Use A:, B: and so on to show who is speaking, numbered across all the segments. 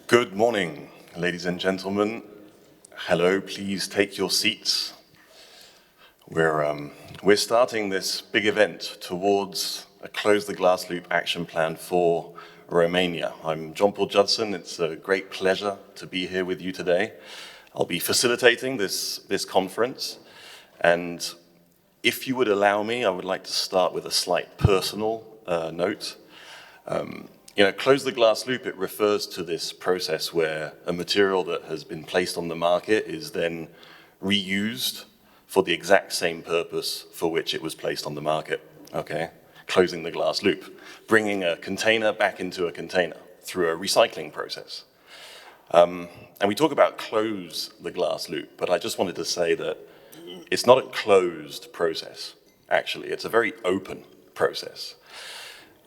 A: Good morning, ladies and gentlemen. Hello, please take your seats. We're starting this big event towards a Close the Glass Loop action plan for Romania. I'm John Paul Judson. It's a great pleasure to be here with you today. I'll be facilitating this conference, and if you would allow me, I would like to start with a slight personal note. Close the glass loop, it refers to this process where a material that has been placed on the market is then reused for the exact same purpose for which it was placed on the market, okay? Closing the glass loop, bringing a container back into a container through a recycling process. And we talk about close the glass loop, but I just wanted to say that it's not a closed process, actually. It's a very open process.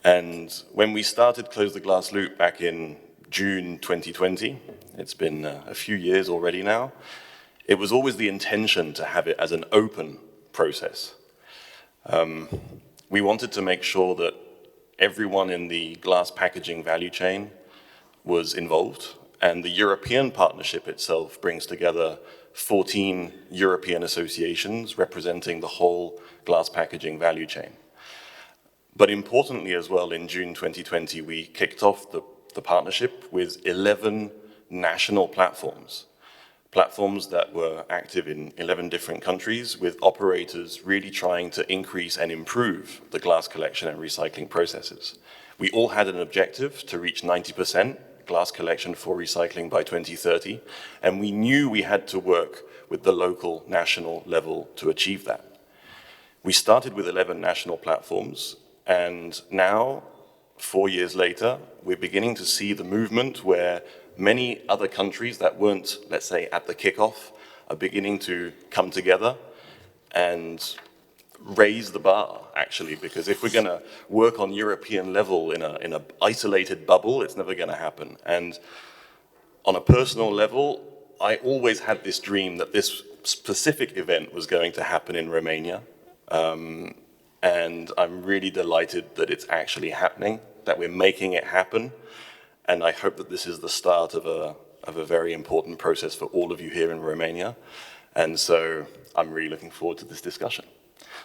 A: And when we started Close the Glass Loop back in June 2020, it's been a few years already now, it was always the intention to have it as an open process. We wanted to make sure that everyone in the glass packaging value chain was involved, and the European partnership itself brings together 14 European associations representing the whole glass packaging value chain. But importantly as well, in June 2020, we kicked off the partnership with 11 national platforms that were active in 11 different countries, with operators really trying to increase and improve the glass collection and recycling processes. We all had an objective to reach 90% glass collection for recycling by 2030, and we knew we had to work with the local, national level to achieve that. We started with 11 national platforms, and now, 4 years later, we're beginning to see the movement where many other countries that weren't, let's say, at the kickoff are beginning to come together and raise the bar, actually, because if we're going to work on European level in an isolated bubble, it's never going to happen. And on a personal level, I always had this dream that this specific event was going to happen in Romania. And I'm really delighted that it's actually happening, that we're making it happen. And I hope that this is the start of a very important process for all of you here in Romania. And so I'm really looking forward to this discussion.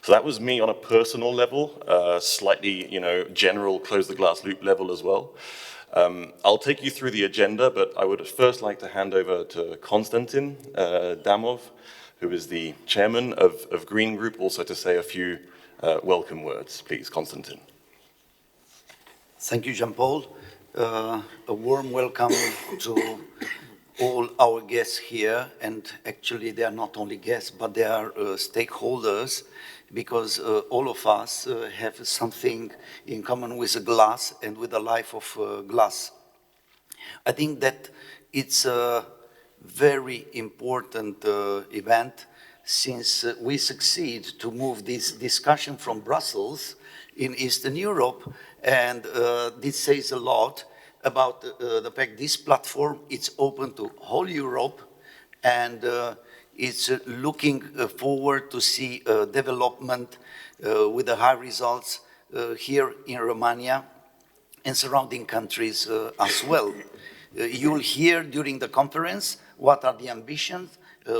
A: So that was me on a personal level, slightly, general close the glass loop level as well. I'll take you through the agenda, but I would first like to hand over to Konstantin Damov, who is the chairman of Green Group, also to say a few welcome words. Please, Konstantin.
B: Thank you, Jean-Paul. A warm welcome to all our guests here. And actually, they are not only guests, but they are stakeholders, because all of us have something in common with the glass and with the life of glass. I think that it's a very important event, since we succeed to move this discussion from Brussels in Eastern Europe, and this says a lot about the fact this platform, it's open to whole Europe, and it's looking forward to see development with the high results here in Romania and surrounding countries as well. You'll hear during the conference what are the ambitions,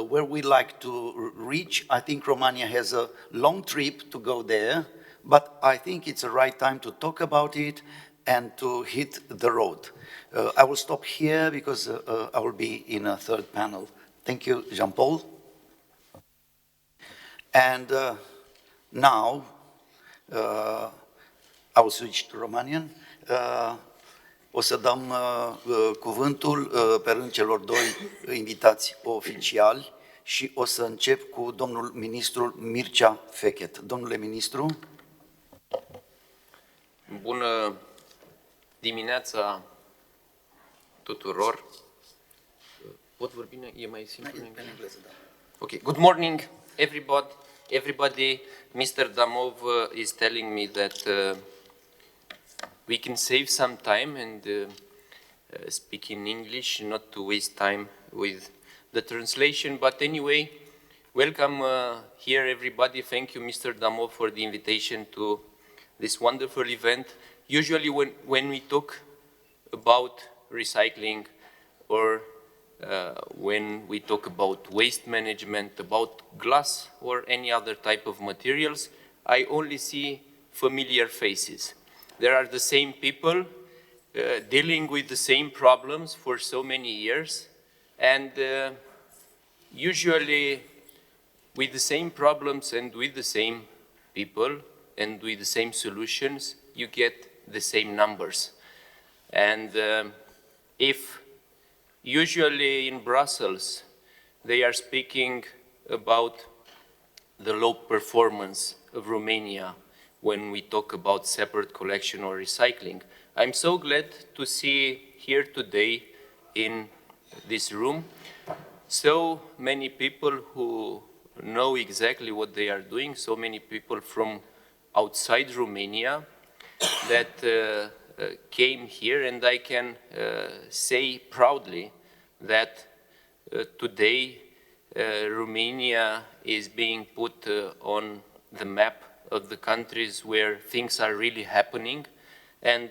B: where we like to reach. I think Romania has a long trip to go there, but I think it's the right time to talk about it and to hit the road. I will stop here because I will be in a third panel. Thank you, Jean-Paul. And now, I will switch to Romanian. O să dăm cuvântul pe rând celor doi invitați oficiali și o să încep cu domnul ministru Mircea Fechet. Domnule ministru.
C: Bună dimineața tuturor. Pot vorbi? E mai simplu în engleză? Da. Okay. Good morning, everybody. Mr. Damov is telling me that we can save some time and speak in English, not to waste time with the translation. But anyway, welcome here, everybody. Thank you, Mr. Damov, for the invitation to this wonderful event. Usually when we talk about recycling, or when we talk about waste management, about glass or any other type of materials, I only see familiar faces. There are the same people dealing with the same problems for so many years, and usually with the same problems and with the same people and with the same solutions, you get the same numbers. And if usually in Brussels they are speaking about the low performance of Romania when we talk about separate collection or recycling, I'm so glad to see here today in this room so many people who know exactly what they are doing, so many people from outside Romania that came here, and I can say proudly that today Romania is being put on the map of the countries where things are really happening, and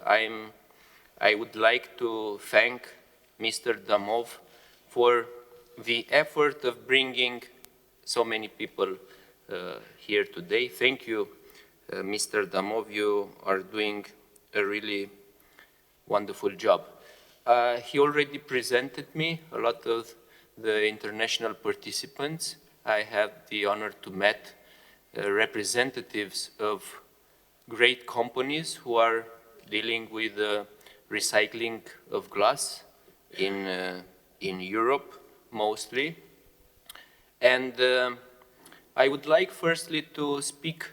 C: I would like to thank Mr. Damov for the effort of bringing so many people here today. Thank you, Mr. Damov. You are doing a really wonderful job. He already presented me a lot of the international participants. I had the honor to meet representatives of great companies who are dealing with recycling of glass in Europe mostly. And I would like firstly to speak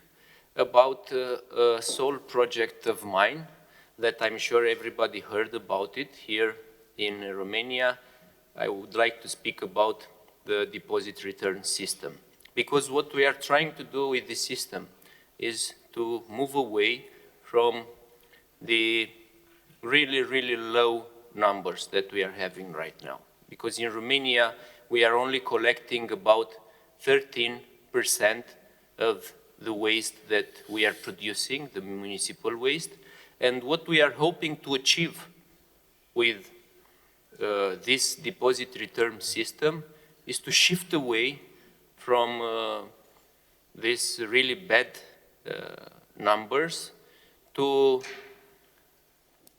C: about a sole project of mine that I'm sure everybody heard about it here in Romania. I would like to speak about the deposit return system. Because what we are trying to do with this system is to move away from the really, really low numbers that we are having right now. Because in Romania, we are only collecting about 13% of the waste that we are producing, the municipal waste. And what we are hoping to achieve with this deposit return system is to shift away from these really bad numbers to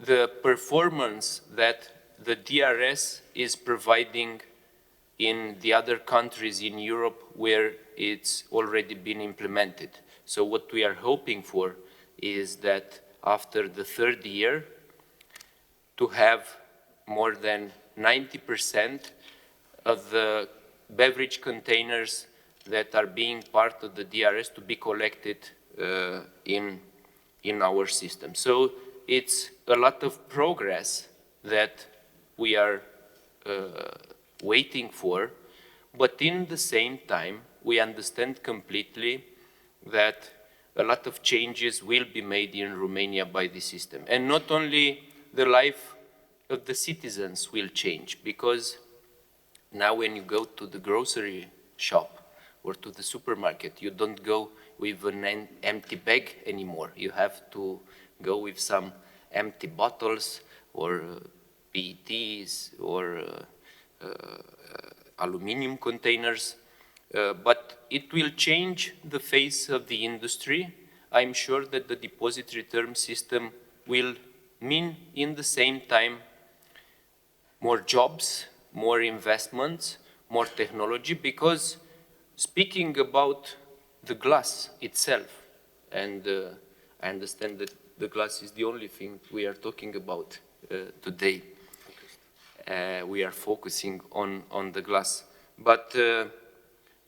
C: the performance that the DRS is providing in the other countries in Europe where it's already been implemented. So what we are hoping for is that after the third year to have more than 90% of the beverage containers that are being part of the DRS to be collected in our system. So it's a lot of progress that we are waiting for, but in the same time, we understand completely that a lot of changes will be made in Romania by the system. And not only the life of the citizens will change, because now when you go to the grocery shop or to the supermarket, you don't go with an empty bag anymore. You have to go with some empty bottles or PETs or aluminum containers. But it will change the face of the industry. I'm sure that the deposit return system will mean in the same time more jobs, more investments, more technology, because speaking about the glass itself, and I understand that the glass is the only thing we are talking about today. We are focusing on the glass. But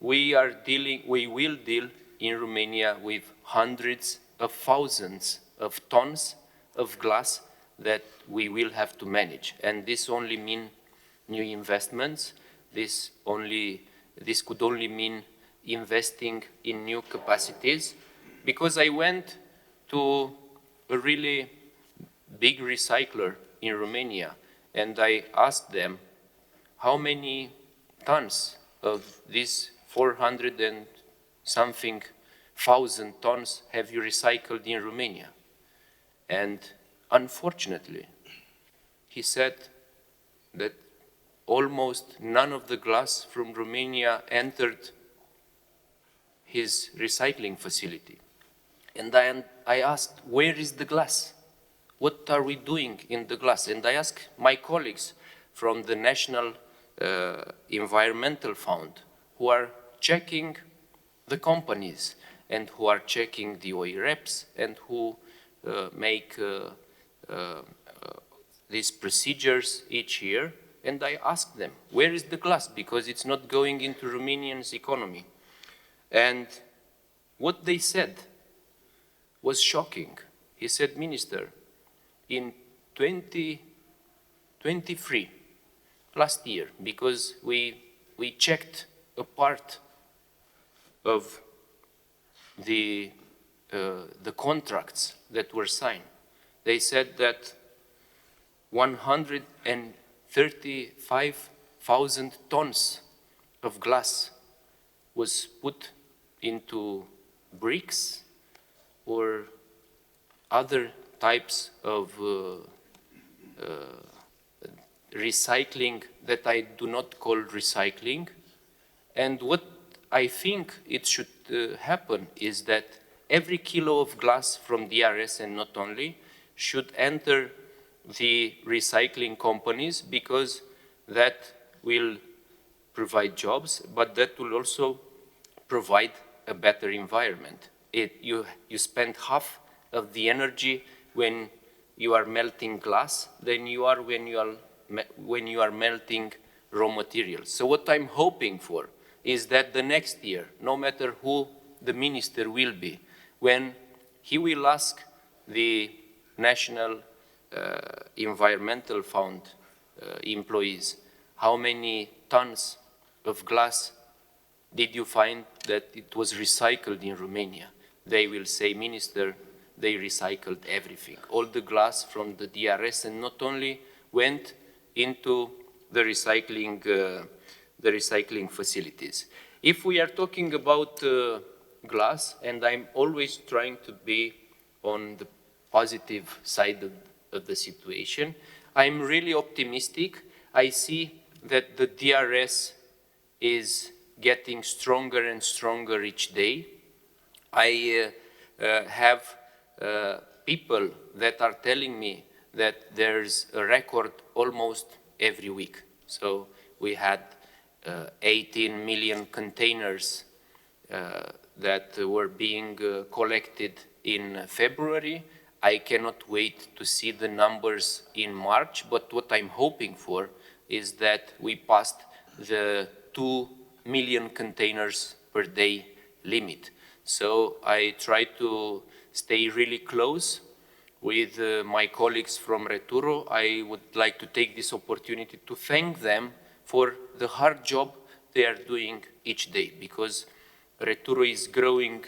C: we will deal in Romania with hundreds of thousands of tons of glass that we will have to manage. And this only means new investments. This could only mean investing in new capacities. Because I went to a really big recycler in Romania and I asked them, how many tons of these 400 and something thousand tons have you recycled in Romania? And unfortunately, he said that almost none of the glass from Romania entered his recycling facility. And I asked, where is the glass? What are we doing in the glass? And I asked my colleagues from the National Environmental Fund, who are checking the companies and who are checking the OE reps and who make these procedures each year. And I asked them, where is the glass? Because it's not going into Romanian's economy. And what they said was shocking. He said, Minister, in 2023, last year, because we checked a part of the contracts that were signed. They said that 135,000 tons of glass was put into bricks or other types of recycling that I do not call recycling. And what I think it should happen is that every kilo of glass from DRS, and not only, should enter the recycling companies, because that will provide jobs, but that will also provide a better environment. You spend half of the energy when you are melting glass than you are when you are melting raw materials. So what I'm hoping for is that the next year, no matter who the minister will be, when he will ask the National Environmental Fund employees, how many tons of glass did you find that it was recycled in Romania? They will say, Minister, they recycled everything. All the glass from the DRS, and not only, went into the recycling facilities. If we are talking about glass, and I'm always trying to be on the positive side of the situation, I'm really optimistic. I see that the DRS is getting stronger and stronger each day. I have people that are telling me that there's a record almost every week. So we had 18 million containers that were being collected in February. I cannot wait to see the numbers in March, but what I'm hoping for is that we passed the 2 million containers per day limit. So I try to stay really close with my colleagues from Returo. I would like to take this opportunity to thank them for the hard job they are doing each day, because Returo is growing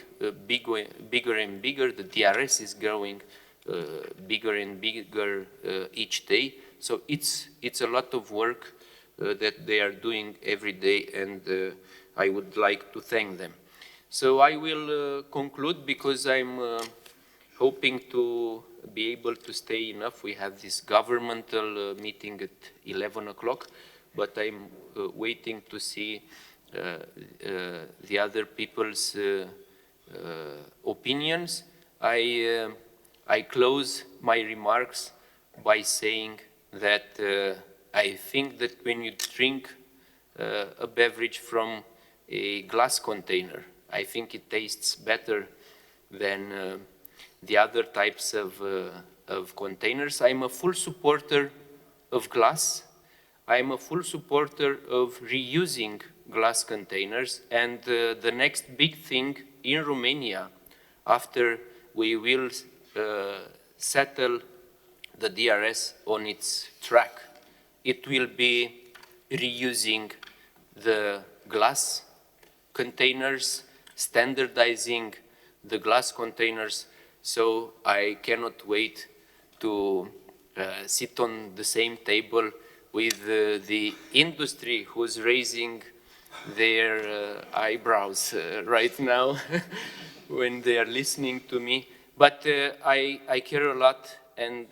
C: bigger and bigger. The DRS is growing bigger and bigger each day. So it's a lot of work that they are doing every day, and I would like to thank them. So I will conclude, because I'm hoping to be able to stay enough. We have this governmental meeting at 11 o'clock, but I'm waiting to see the other people's opinions. I close my remarks by saying that I think that when you drink a beverage from a glass container, I think it tastes better than the other types of containers. I'm a full supporter of glass. I'm a full supporter of reusing glass containers, and the next big thing in Romania, after we will settle the DRS on its track, it will be reusing the glass containers, standardizing the glass containers. So I cannot wait to sit on the same table with the industry who's raising their eyebrows right now when they are listening to me. But I care a lot, and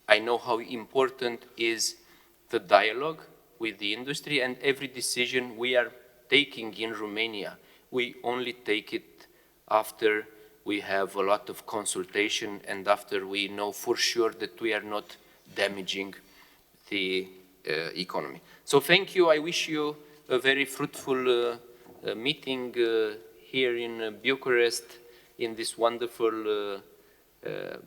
C: I know how important is the dialogue with the industry, and every decision we are taking in Romania, we only take it after we have a lot of consultation and after we know for sure that we are not damaging the economy. So thank you. I wish you a very fruitful meeting here in Bucharest in this wonderful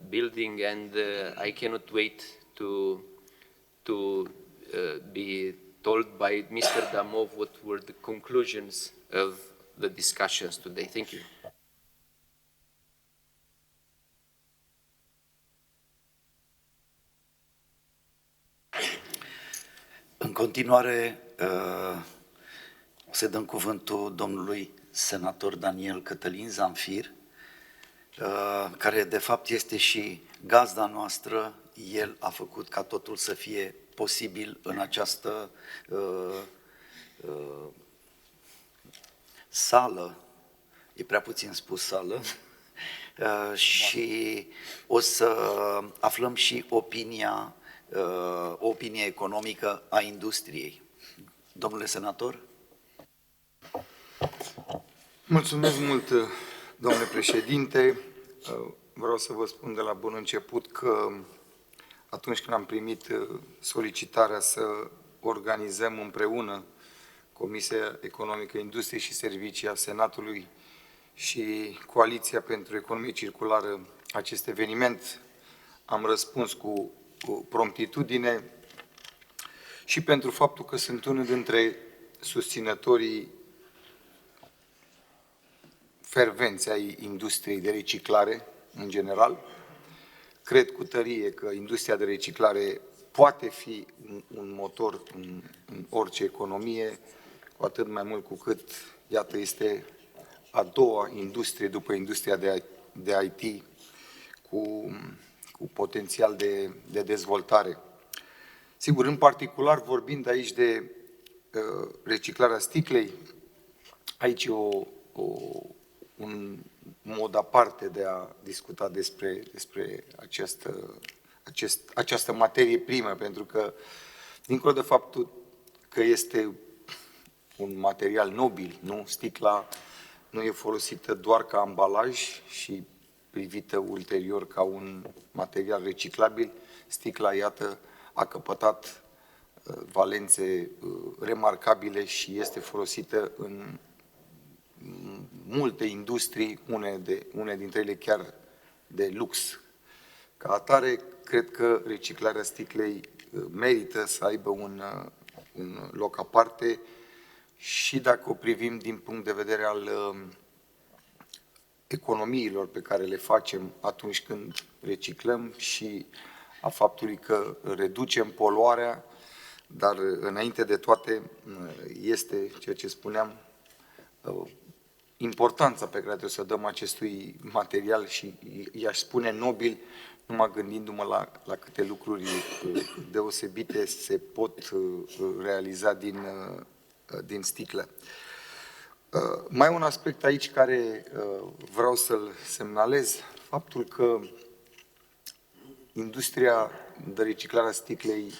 C: building, and I cannot wait to be told by Mr. Damov what were the conclusions of the discussions today. Thank you.
B: În continuare, o să dăm cuvântul domnului senator Daniel Cătălin Zamfir, care de fapt este și gazda noastră. El a făcut ca totul să fie posibil în această sală, e prea puțin spus sală, și o să aflăm și opinia economică a industriei. Domnule senator?
D: Mulțumesc mult, domnule președinte. Vreau să vă spun de la bun început că atunci când am primit solicitarea să organizăm împreună Comisia Economică, Industrie și Servicii a Senatului și Coaliția pentru Economie Circulară acest eveniment, am răspuns cu promptitudine și pentru faptul că sunt unul dintre susținătorii fervenți ai industriei de reciclare în general. Cred cu tărie că industria de reciclare poate fi un motor în orice economie, cu atât mai mult cu cât, iată, este a doua industrie după industria de IT cu potențial de dezvoltare. Sigur, în particular, vorbind aici de reciclarea sticlei, aici e un mod aparte de a discuta despre această materie primă, pentru că, dincolo de faptul că este un material nobil, nu? Sticla nu e folosită doar ca ambalaj și privită ulterior ca un material reciclabil. Sticla, iată, a căpătat valențe remarcabile și este folosită în multe industrii, une dintre ele chiar de lux. Ca atare, cred că reciclarea sticlei merită să aibă un loc aparte și dacă o privim din punct de vedere al economiilor pe care le facem atunci când reciclăm și a faptului că reducem poluarea, dar înainte de toate este, ceea ce spuneam, importanța pe care trebuie să dăm acestui material și i-aș spune nobil, numai gândindu-mă la câte lucruri deosebite se pot realiza din sticlă. Mai un aspect aici care vreau să-l semnalez, faptul că industria de reciclare a sticlei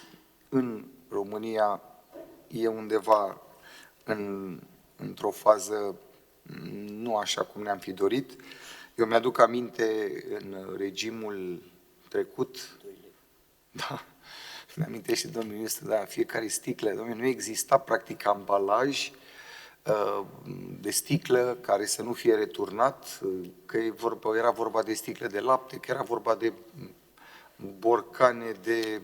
D: în România e undeva într-o fază nu așa cum ne-am fi dorit. Eu mi-aduc aminte în regimul trecut, da, mi-amintește domnul ministru, da, fiecare sticlă, domnule, nu exista practic ambalaj de sticlă care să nu fie returnat, că era vorba de sticle de lapte, că era vorba de borcane, de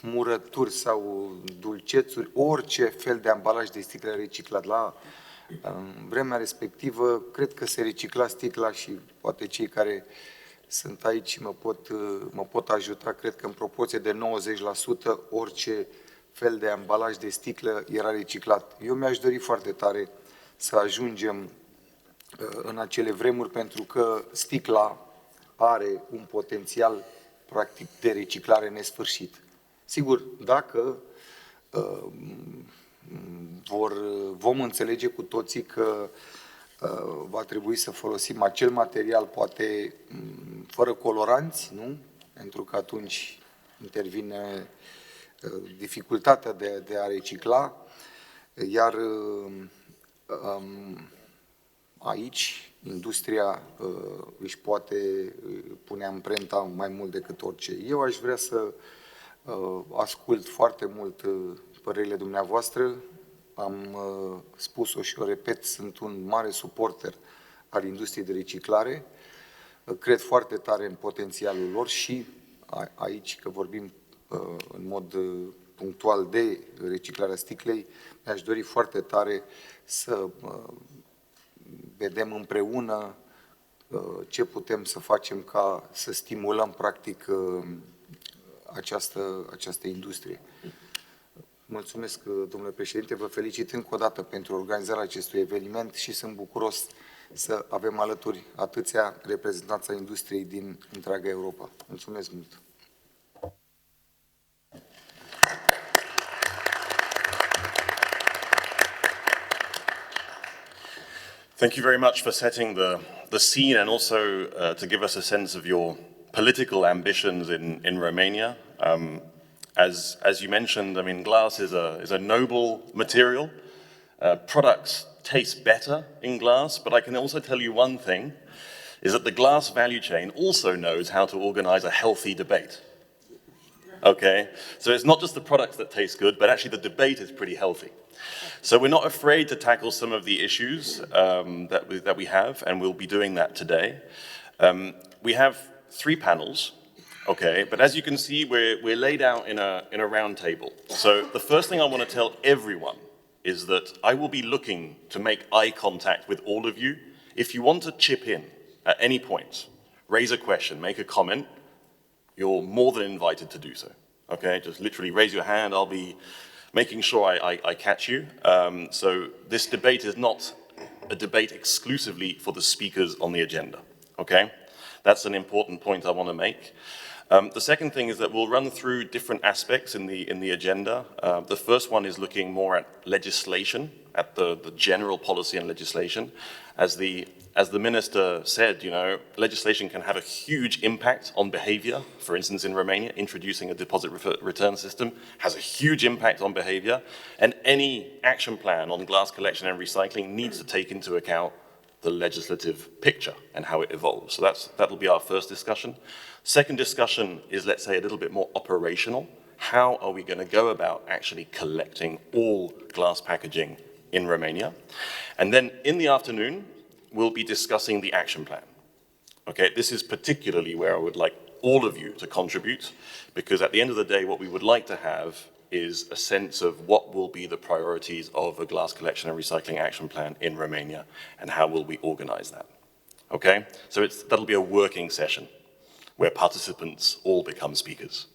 D: murături sau dulcețuri, orice fel de ambalaj de sticlă reciclat. În vremea respectivă, cred că se recicla sticla și poate cei care sunt aici mă pot ajuta, cred că în proporție de 90% orice fel de ambalaj de sticlă era reciclat. Eu mi-aș dori foarte tare să ajungem în acele vremuri, pentru că sticla are un potențial practic de reciclare nesfârșit. Sigur, dacă vom înțelege cu toții că va trebui să folosim acel material, poate fără coloranți, nu? Pentru că atunci intervine dificultatea de a recicla, iar aici industria își poate pune amprenta mai mult decât orice. Eu aș vrea să ascult foarte mult părerile dumneavoastră. Am spus-o și o repet, sunt un mare suporter al industriei de reciclare. Cred foarte tare în potențialul lor și aici, că vorbim în mod punctual de reciclarea sticlei, mi-aș dori foarte tare să vedem împreună ce putem să facem ca să stimulăm practic această industrie. Mulțumesc, domnule președinte, vă felicit încă o dată pentru organizarea acestui eveniment și sunt bucuros să avem alături atâția reprezentanți ai industriei din întreaga Europa. Mulțumesc mult!
A: Thank you very much for setting the scene and also to give us a sense of your political ambitions in Romania. As you mentioned, I mean, glass is a noble material. Products taste better in glass, but I can also tell you one thing, is that the glass value chain also knows how to organize a healthy debate. Okay, so it's not just the products that taste good, but actually the debate is pretty healthy. So we're not afraid to tackle some of the issues that we have, and we'll be doing that today. We have 3 panels, okay, but as you can see, we're laid out in a round table. So the first thing I want to tell everyone is that I will be looking to make eye contact with all of you. If you want to chip in at any point, raise a question, make a comment, you're more than invited to do so, okay? Just literally raise your hand, I'll be making sure I catch you. So this debate is not a debate exclusively for the speakers on the agenda, okay? That's an important point I want to make. The second thing is that we'll run through different aspects in the agenda. The first one is looking more at legislation, at the general policy and legislation. As the minister said, you know, legislation can have a huge impact on behavior. For instance, in Romania, introducing a deposit return system has a huge impact on behavior, and any action plan on glass collection and recycling needs to take into account the legislative picture and how it evolves. So that'll be our first discussion. Second discussion is, let's say, a little bit more operational. How are we going to go about actually collecting all glass packaging in Romania? And then in the afternoon, we'll be discussing the action plan. Okay, this is particularly where I would like all of you to contribute, because at the end of the day, what we would like to have is a sense of what will be the priorities of a glass collection and recycling action plan in Romania, and how will we organize that. Okay, so that'll be a working session where participants all become speakers.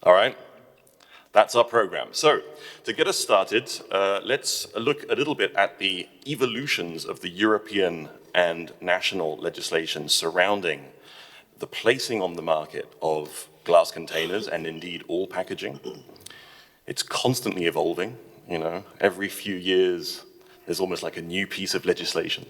A: All right? That's our program. So, to get us started, let's look a little bit at the evolutions of the European and national legislation surrounding the placing on the market of glass containers and indeed all packaging. It's constantly evolving, you know, every few years there's almost like a new piece of legislation.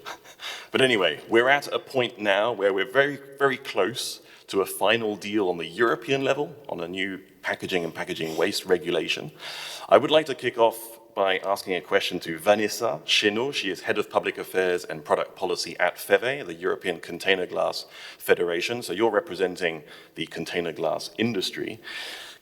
A: But anyway, we're at a point now where we're very, very close to a final deal on the European level on a new packaging and packaging waste regulation. I would like to kick off by asking a question to Vanessa Chenot. She is Head of Public Affairs and Product Policy at Fechet, the European Container Glass Federation. So you're representing the container glass industry.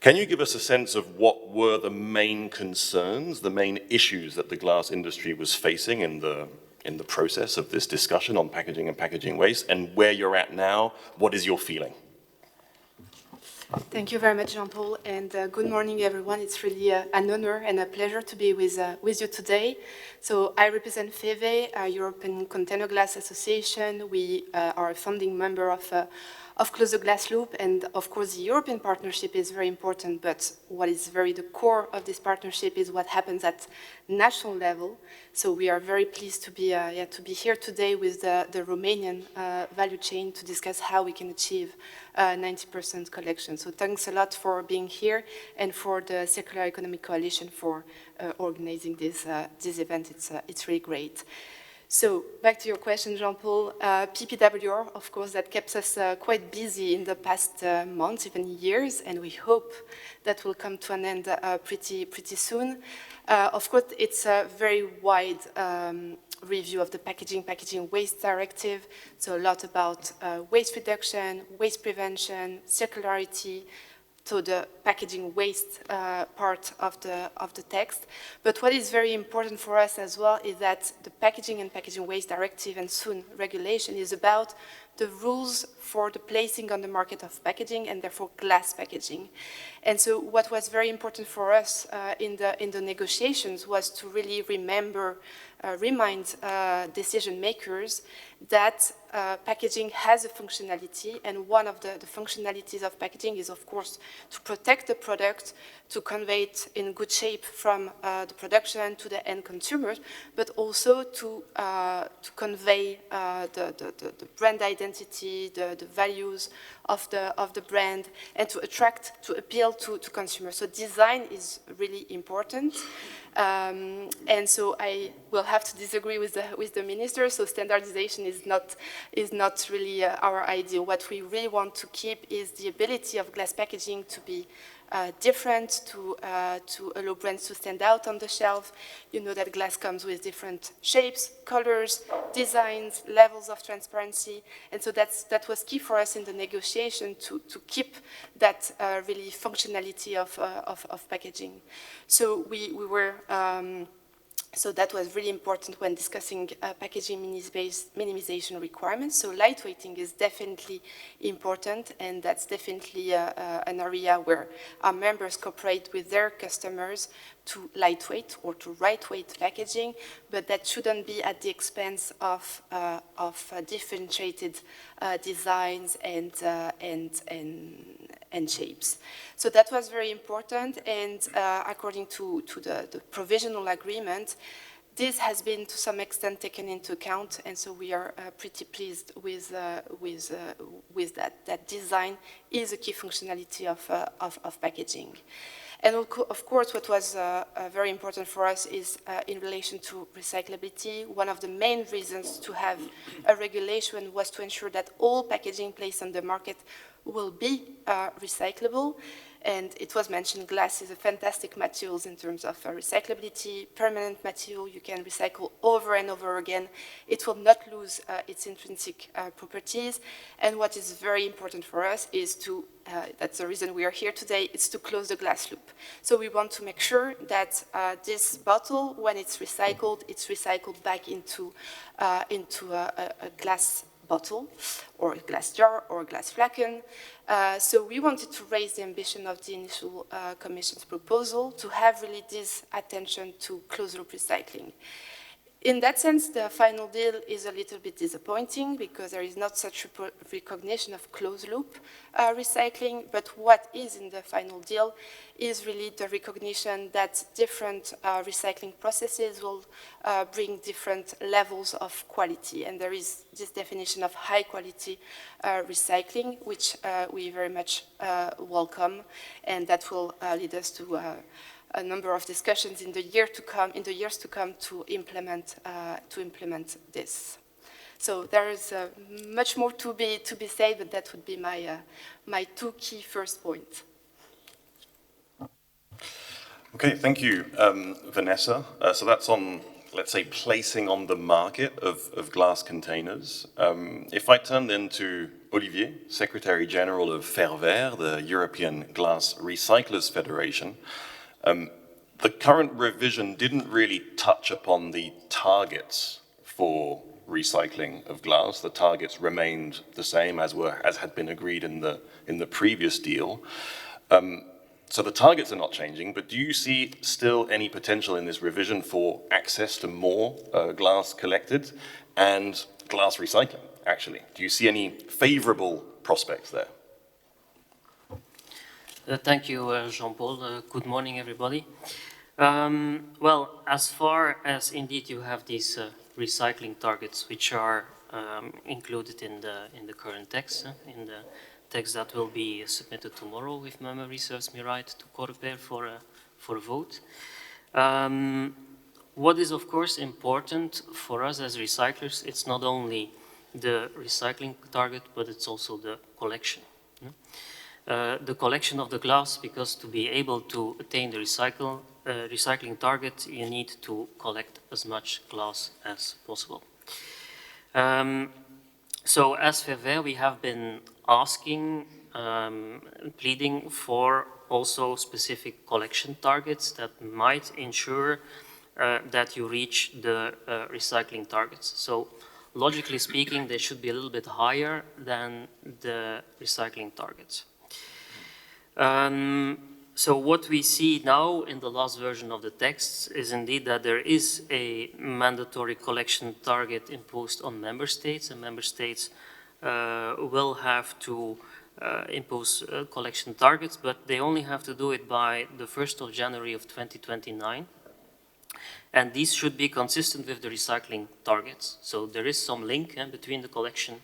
A: Can you give us a sense of what were the main concerns, the main issues that the glass industry was facing in the process of this discussion on packaging and packaging waste, and where you're at now? What is your feeling?
E: Thank you very much, Jean-Paul, and good morning, everyone. It's really an honor and a pleasure to be with you today. So I represent Fechet, European Container Glass Association. We are a founding member of Close the Glass Loop, and of course the European partnership is very important, but what is very the core of this partnership is what happens at national level. So we are very pleased to be here today with the Romanian value chain to discuss how we can achieve 90% collection. So thanks a lot for being here, and for the Circular Economic Coalition for organizing this event. It's really great. So back to your question, Jean-Paul, PPWR, of course, that kept us quite busy in the past months, even years, and we hope that will come to an end pretty soon. Of course, it's a very wide review of the packaging waste directive, so a lot about waste reduction, waste prevention, circularity, to the packaging waste part of the text. But what is very important for us as well is that the Packaging and Packaging Waste Directive and soon regulation is about the rules for the placing on the market of packaging and therefore glass packaging. And so what was very important for us in the negotiations was to really remind decision makers that packaging has a functionality, and one of the functionalities of packaging is, of course, to protect the product, to convey it in good shape from the production to the end consumers, but also to convey the brand identity, the values of the brand, and to attract, to appeal to consumers. So design is really important. And so I will have to disagree with the minister. So standardization is not really our idea. What we really want to keep is the ability of glass packaging to be different, to allow brands to stand out on the shelf. You know that glass comes with different shapes, colors, designs, levels of transparency, and so that was key for us in the negotiation to keep that really functionality of packaging. So we were. So that was really important when discussing packaging minimization requirements. So lightweighting is definitely important, and that's definitely an area where our members cooperate with their customers to lightweight or to lightweight packaging, but that shouldn't be at the expense of differentiated designs and shapes. So that was very important, and according to the provisional agreement, this has been to some extent taken into account, and so we are pretty pleased with that. That design is a key functionality of packaging. And of course, what was very important for us is in relation to recyclability. One of the main reasons to have a regulation was to ensure that all packaging placed on the market will be recyclable. And it was mentioned, glass is a fantastic material in terms of recyclability, permanent material. You can recycle over and over again. It will not lose its intrinsic properties. And what is very important for us is to, that's the reason we are here today, is to close the glass loop. So we want to make sure that this bottle, when it's recycled back into a glass bottle or a glass jar or a glass flagon. So we wanted to raise the ambition of the initial Commission's proposal to have really this attention to closed-loop recycling. In that sense, the final deal is a little bit disappointing because there is not such recognition of closed-loop recycling, but what is in the final deal is really the recognition that different recycling processes will bring different levels of quality. And there is this definition of high-quality recycling, which we very much welcome, and that will lead us to a number of discussions in the years to come to implement this. So there is much more to be said, but that would be my two key first points.
A: Okay, thank you, Vanessa. So that's on, let's say, placing on the market of glass containers. If I turn then to Olivier, Secretary General of Fechet, the European Glass Recyclers Federation, the current revision didn't really touch upon the targets for recycling of glass. The targets remained the same as had been agreed in the previous deal. So the targets are not changing, but do you see still any potential in this revision for access to more glass collected and glass recycling, actually? Do you see any favorable prospects there?
F: Thank you, Jean-Paul. Good morning, everybody. Well, as far as indeed you have these recycling targets, which are included in the current text, in the text that will be submitted tomorrow, if memory serves me right, to Coreper for a vote. What is of course important for us as recyclers, it's not only the recycling target, but it's also the collection. The collection of the glass, because to be able to attain the recycling target, you need to collect as much glass as possible. So as Fechet, we have been asking, pleading for also specific collection targets that might ensure that you reach the recycling targets. So logically speaking, they should be a little bit higher than the recycling targets. So what we see now in the last version of the text is indeed that there is a mandatory collection target imposed on member states, and member states will have to impose collection targets, but they only have to do it by the 1st of January of 2029. And these should be consistent with the recycling targets. So there is some link between the collection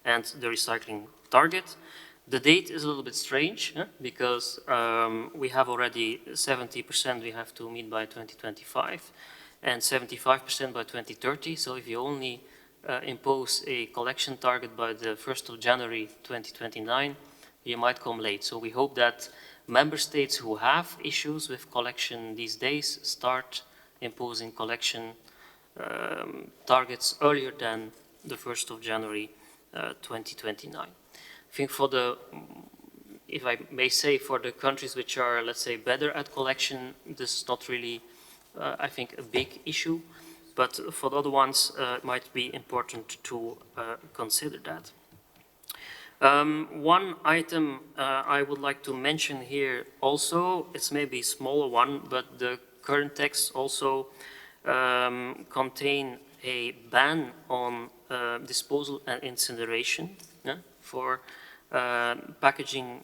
F: and the recycling target. The date is a little bit strange because we have already 70% we have to meet by 2025 and 75% by 2030. So if you only impose a collection target by the 1st of January 2029, you might come late. So we hope that member states who have issues with collection these days start imposing collection targets earlier than the 1st of January 2029. I think for the, if I may say, for the countries which are, let's say, better at collection, this is not really, I think, a big issue. But for the other ones, it might be important to consider that. One item I would like to mention here also, it's maybe a smaller one, but the current texts also contain a ban on disposal and incineration for packaging,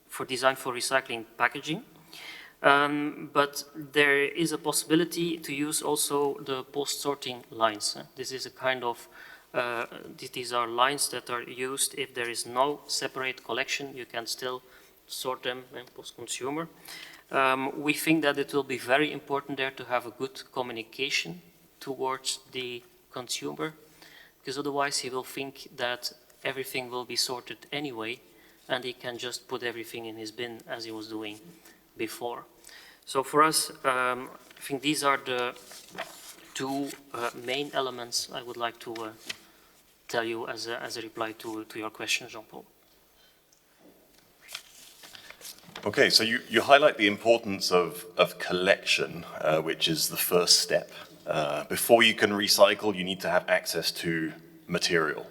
F: for design for recycling packaging. But there is a possibility to use also the post-sorting lines. This is a kind of, these are lines that are used if there is no separate collection, you can still sort them post-consumer. We think that it will be very important there to have a good communication towards the consumer, because otherwise he will think that everything will be sorted anyway, and he can just put everything in his bin as he was doing before. So for us, I think these are the two main elements I would like to tell you as a reply to your question, Jean-Paul.
A: Okay, so you highlight the importance of collection, which is the first step. Before you can recycle, you need to have access to material.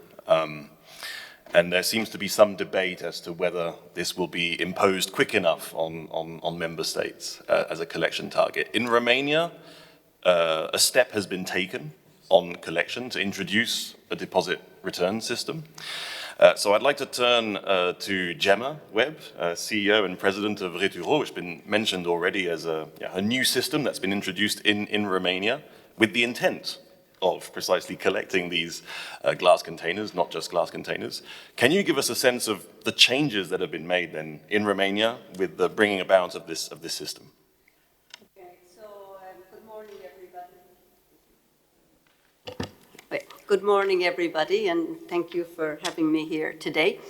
A: And there seems to be some debate as to whether this will be imposed quick enough on member states as a collection target. In Romania, a step has been taken on collection to introduce a deposit return system. So I'd like to turn to Gemma Webb, CEO and president of Returo, which has been mentioned already as a new system that's been introduced in Romania with the intent of precisely collecting these glass containers, not just glass containers. Can you give us a sense of the changes that have been made then in Romania with the bringing about of this system?
G: Okay, so good morning, everybody. Good morning, everybody, and thank you for having me here today.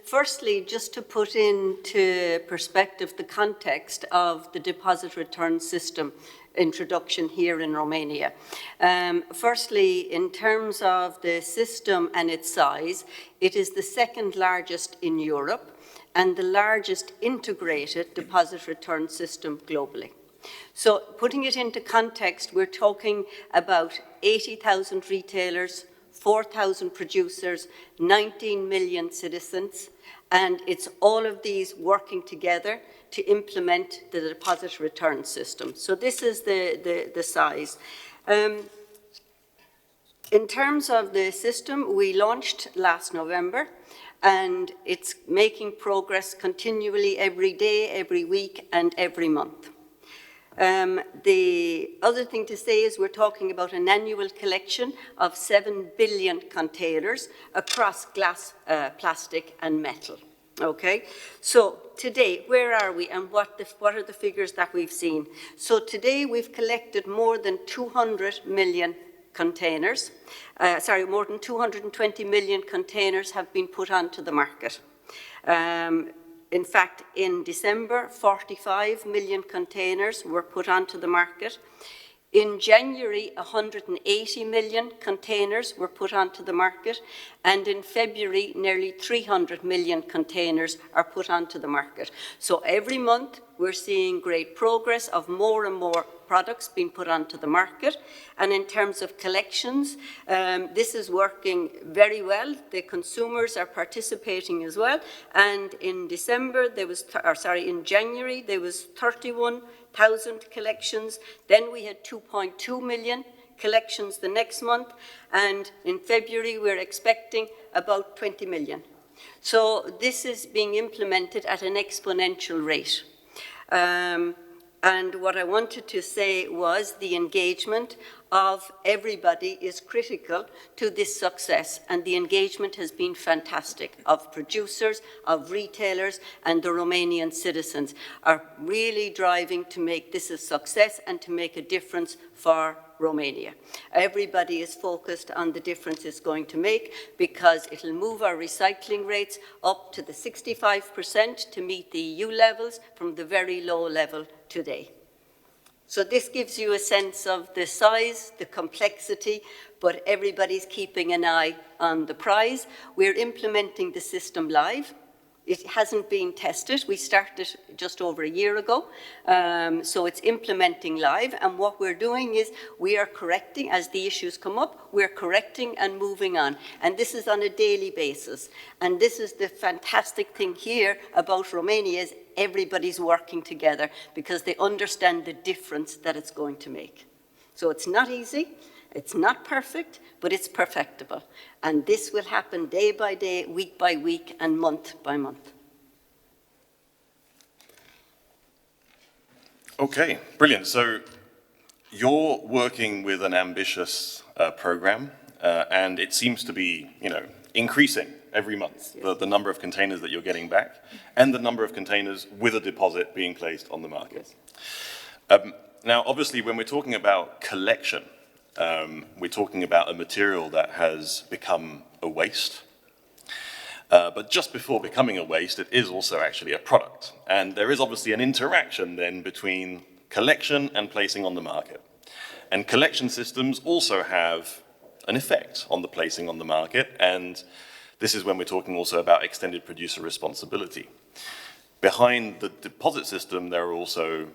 G: Firstly, just to put into perspective the context of the deposit return system introduction here in Romania. Firstly, in terms of the system and its size, it is the second largest in Europe and the largest integrated deposit return system globally. So putting it into context, we're talking about 80,000 retailers, 4,000 producers, 19 million citizens, and it's all of these working together to implement the deposit return system. So this is the size. In terms of the system, we launched last November, and it's making progress continually every day, every week, and every month. The other thing to say is we're talking about an annual collection of 7 billion containers across glass, plastic, and metal. Okay, so today, where are we and what are the figures that we've seen? So today we've collected more than 200 million containers. More than 220 million containers have been put onto the market. In fact, in December, 45 million containers were put onto the market. In January, 180 million containers were put onto the market, and in February, nearly 300 million containers are put onto the market. So every month, we're seeing great progress of more and more products being put onto the market. And in terms of collections, this is working very well. The consumers are participating as well. And in in January, there was 31,000 collections. Then we had 2.2 million collections the next month. And in February, we're expecting about 20 million. So this is being implemented at an exponential rate. And what I wanted to say was the engagement of everybody is critical to this success, and the engagement has been fantastic of producers, of retailers, and the Romanian citizens are really driving to make this a success and to make a difference for Romania. Everybody is focused on the difference it's going to make because it'll move our recycling rates up to the 65% to meet the EU levels from the very low level today. So this gives you a sense of the size, the complexity, but everybody's keeping an eye on the prize. We're implementing the system live. It hasn't been tested. We started just over a year ago, so it's implementing live. And what we're doing is we are correcting, as the issues come up, we're correcting and moving on. And this is on a daily basis. And this is the fantastic thing here about Romania is everybody's working together because they understand the difference that it's going to make. So it's not easy. It's not perfect, but it's perfectible. And this will happen day by day, week by week, and month by month.
A: Okay, brilliant. So you're working with an ambitious program, and it seems to be, increasing every month,
G: Yes.
A: the number of containers that you're getting back, and the number of containers with a deposit being placed on the market.
G: Yes.
A: Now, obviously, when we're talking about collection, we're talking about a material that has become a waste. But just before becoming a waste, it is also actually a product. And there is obviously an interaction then between collection and placing on the market. And collection systems also have an effect on the placing on the market. And this is when we're talking also about extended producer responsibility. Behind the deposit system, there are also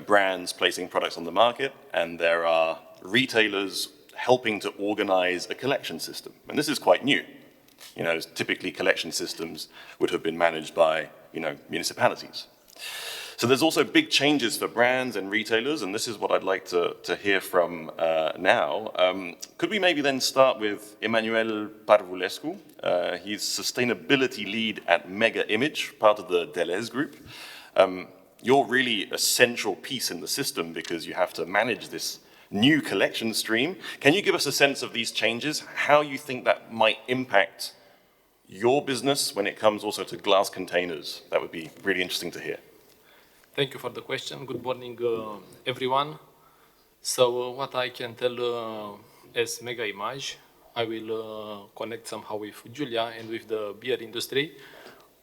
A: brands placing products on the market, and there are retailers helping to organize a collection system. And this is quite new. Typically collection systems would have been managed by, municipalities. So there's also big changes for brands and retailers, and this is what I'd like to hear from now. Could we maybe then start with Emanuel Parvulescu? He's sustainability lead at Mega Image, part of the Deleuze group. You're really a central piece in the system because you have to manage this new collection stream. Can you give us a sense of these changes, how you think that might impact your business when it comes also to glass containers? That would be really interesting to hear.
H: Thank you for the question. Good morning, everyone. So what I can tell as Mega Image, I will connect somehow with Julia and with the beer industry.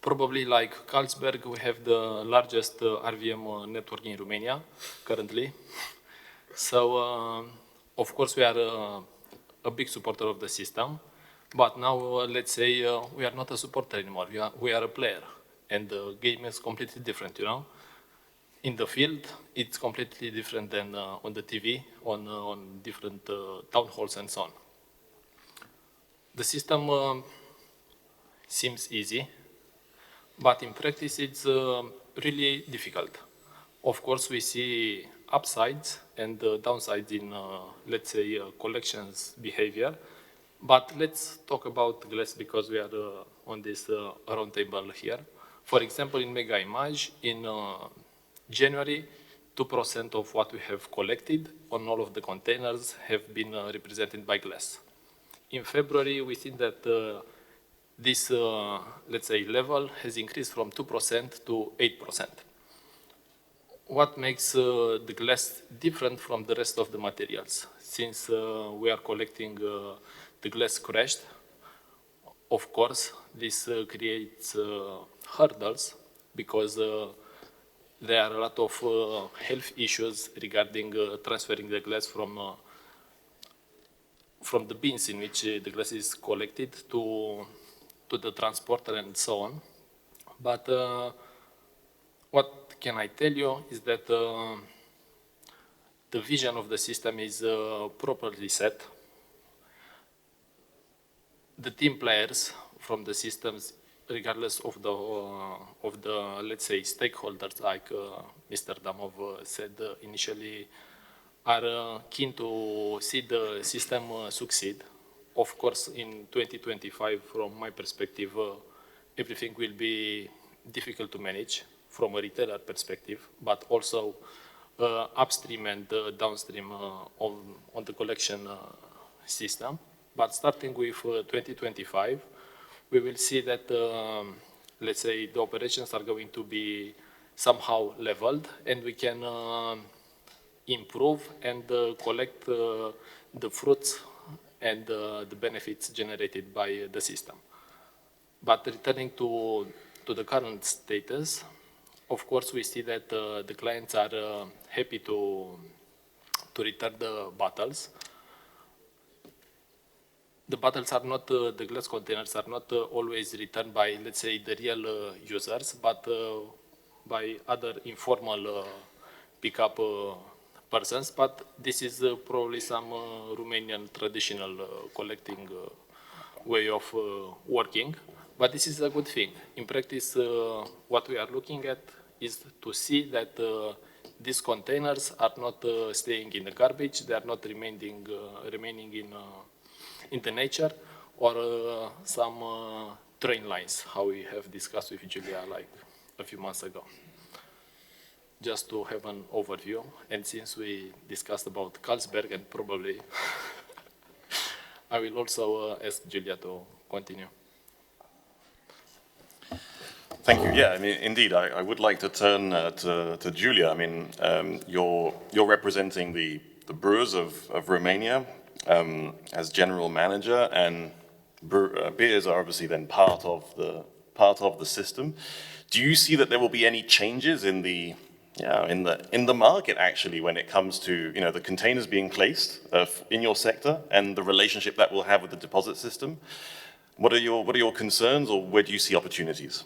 H: Probably like Carlsberg, we have the largest RVM network in Romania currently. So, of course, we are a big supporter of the system, but now let's say we are not a supporter anymore. We are a player, and the game is completely different, In the field, it's completely different than on the TV, on different town halls and so on. The system seems easy, but in practice it's really difficult. Of course, we see upsides and downsides in, let's say, collections behavior. But let's talk about glass because we are on this round table here. For example, in Mega Image, in January, 2% of what we have collected on all of the containers have been represented by glass. In February, we see that this, let's say, level has increased from 2% to 8%. What makes the glass different from the rest of the materials? Since we are collecting the glass crushed, of course, this creates hurdles because there are a lot of health issues regarding transferring the glass from the bins in which the glass is collected to the transporter and so on. But what can I tell you is that the vision of the system is properly set. The team players from the systems, regardless of the let's say stakeholders, like Mr. Damov said initially, are keen to see the system succeed. Of course, in 2025, from my perspective, everything will be difficult to manage from a retailer perspective, but also upstream and downstream on the collection system. But starting with 2025, we will see that, let's say, the operations are going to be somehow leveled, and we can improve and collect the fruits and the benefits generated by the system. But returning to the current status, of course, we see that the clients are happy to return the bottles. The bottles are not, the glass containers are not always returned by, let's say, the real users, but by other informal pickup persons. But this is probably some Romanian traditional collecting way of working. But this is a good thing. In practice, what we are looking at is to see that these containers are not staying in the garbage, they are not remaining in the nature, or some train lines, how we have discussed with Julia like a few months ago. Just to have an overview, and since we discussed about Carlsberg, and probably I will also ask Julia to continue.
A: Thank you. Yeah, I mean, indeed, I would like to turn to Julia. I mean, you're representing the brewers of Romania as general manager, and beers are obviously then part of the system. Do you see that there will be any changes in the market actually when it comes to the containers being placed in your sector and the relationship that will have with the deposit system? What are your concerns, or where do you see opportunities?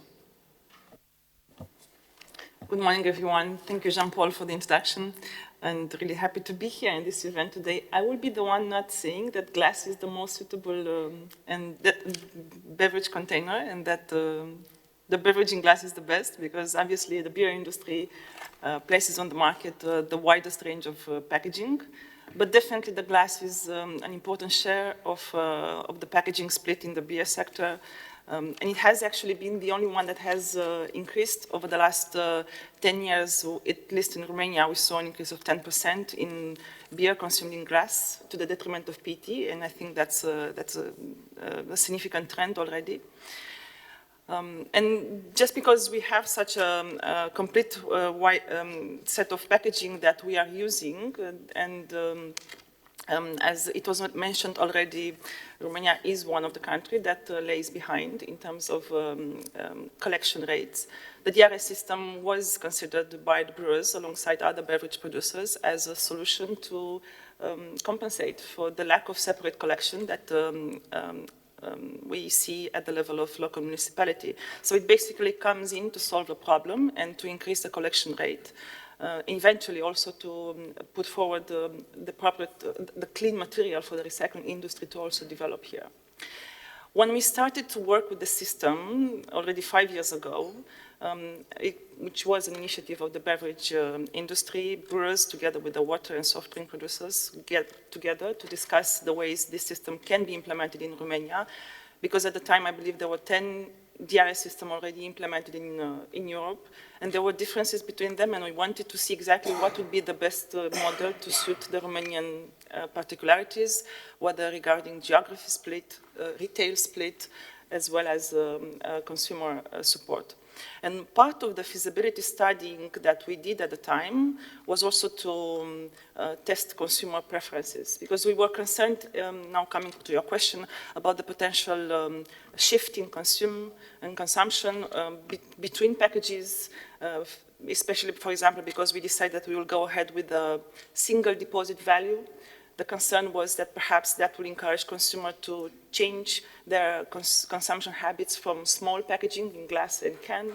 I: Good morning, everyone. Thank you, Jean-Paul, for the introduction, and really happy to be here in this event today. I will be the one not saying that glass is the most suitable beverage container, and that the beverage in glass is the best, because obviously the beer industry places on the market the widest range of packaging. But definitely the glass is an important share of the packaging split in the beer sector. And it has actually been the only one that has increased over the last 10 years. So at least in Romania, we saw an increase of 10% in beer consumed in glass to the detriment of PET. And I think that's a significant trend already. And just because we have such a complete set of packaging that we are using, as it was mentioned already, Romania is one of the countries that lays behind in terms of collection rates. The DRS system was considered by the brewers alongside other beverage producers as a solution to compensate for the lack of separate collection that we see at the level of local municipality. So it basically comes in to solve a problem and to increase the collection rate. Eventually also to put forward the clean material for the recycling industry to also develop here. When we started to work with the system already 5 years ago, which was an initiative of the beverage industry, brewers together with the water and soft drink producers get together to discuss the ways this system can be implemented in Romania, because at the time I believe there were 10 DRS systems already implemented in Europe, and there were differences between them, and we wanted to see exactly what would be the best model to suit the Romanian particularities, whether regarding geography split, retail split, as well as consumer support. And part of the feasibility studying that we did at the time was also to test consumer preferences, because we were concerned, now coming to your question, about the potential shift in consumption between packages, especially, for example, because we decided that we will go ahead with a single deposit value. The concern was that perhaps that will encourage consumers to change their consumption habits from small packaging in glass and can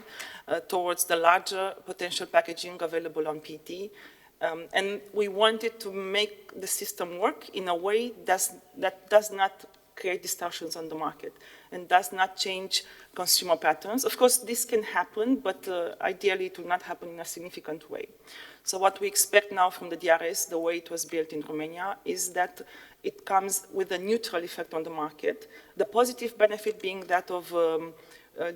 I: towards the larger potential packaging available on PET. And we wanted to make the system work in a way that does not create distortions on the market and does not change consumer patterns. Of course, this can happen, but ideally it will not happen in a significant way. So what we expect now from the DRS, the way it was built in Romania, is that it comes with a neutral effect on the market, the positive benefit being that of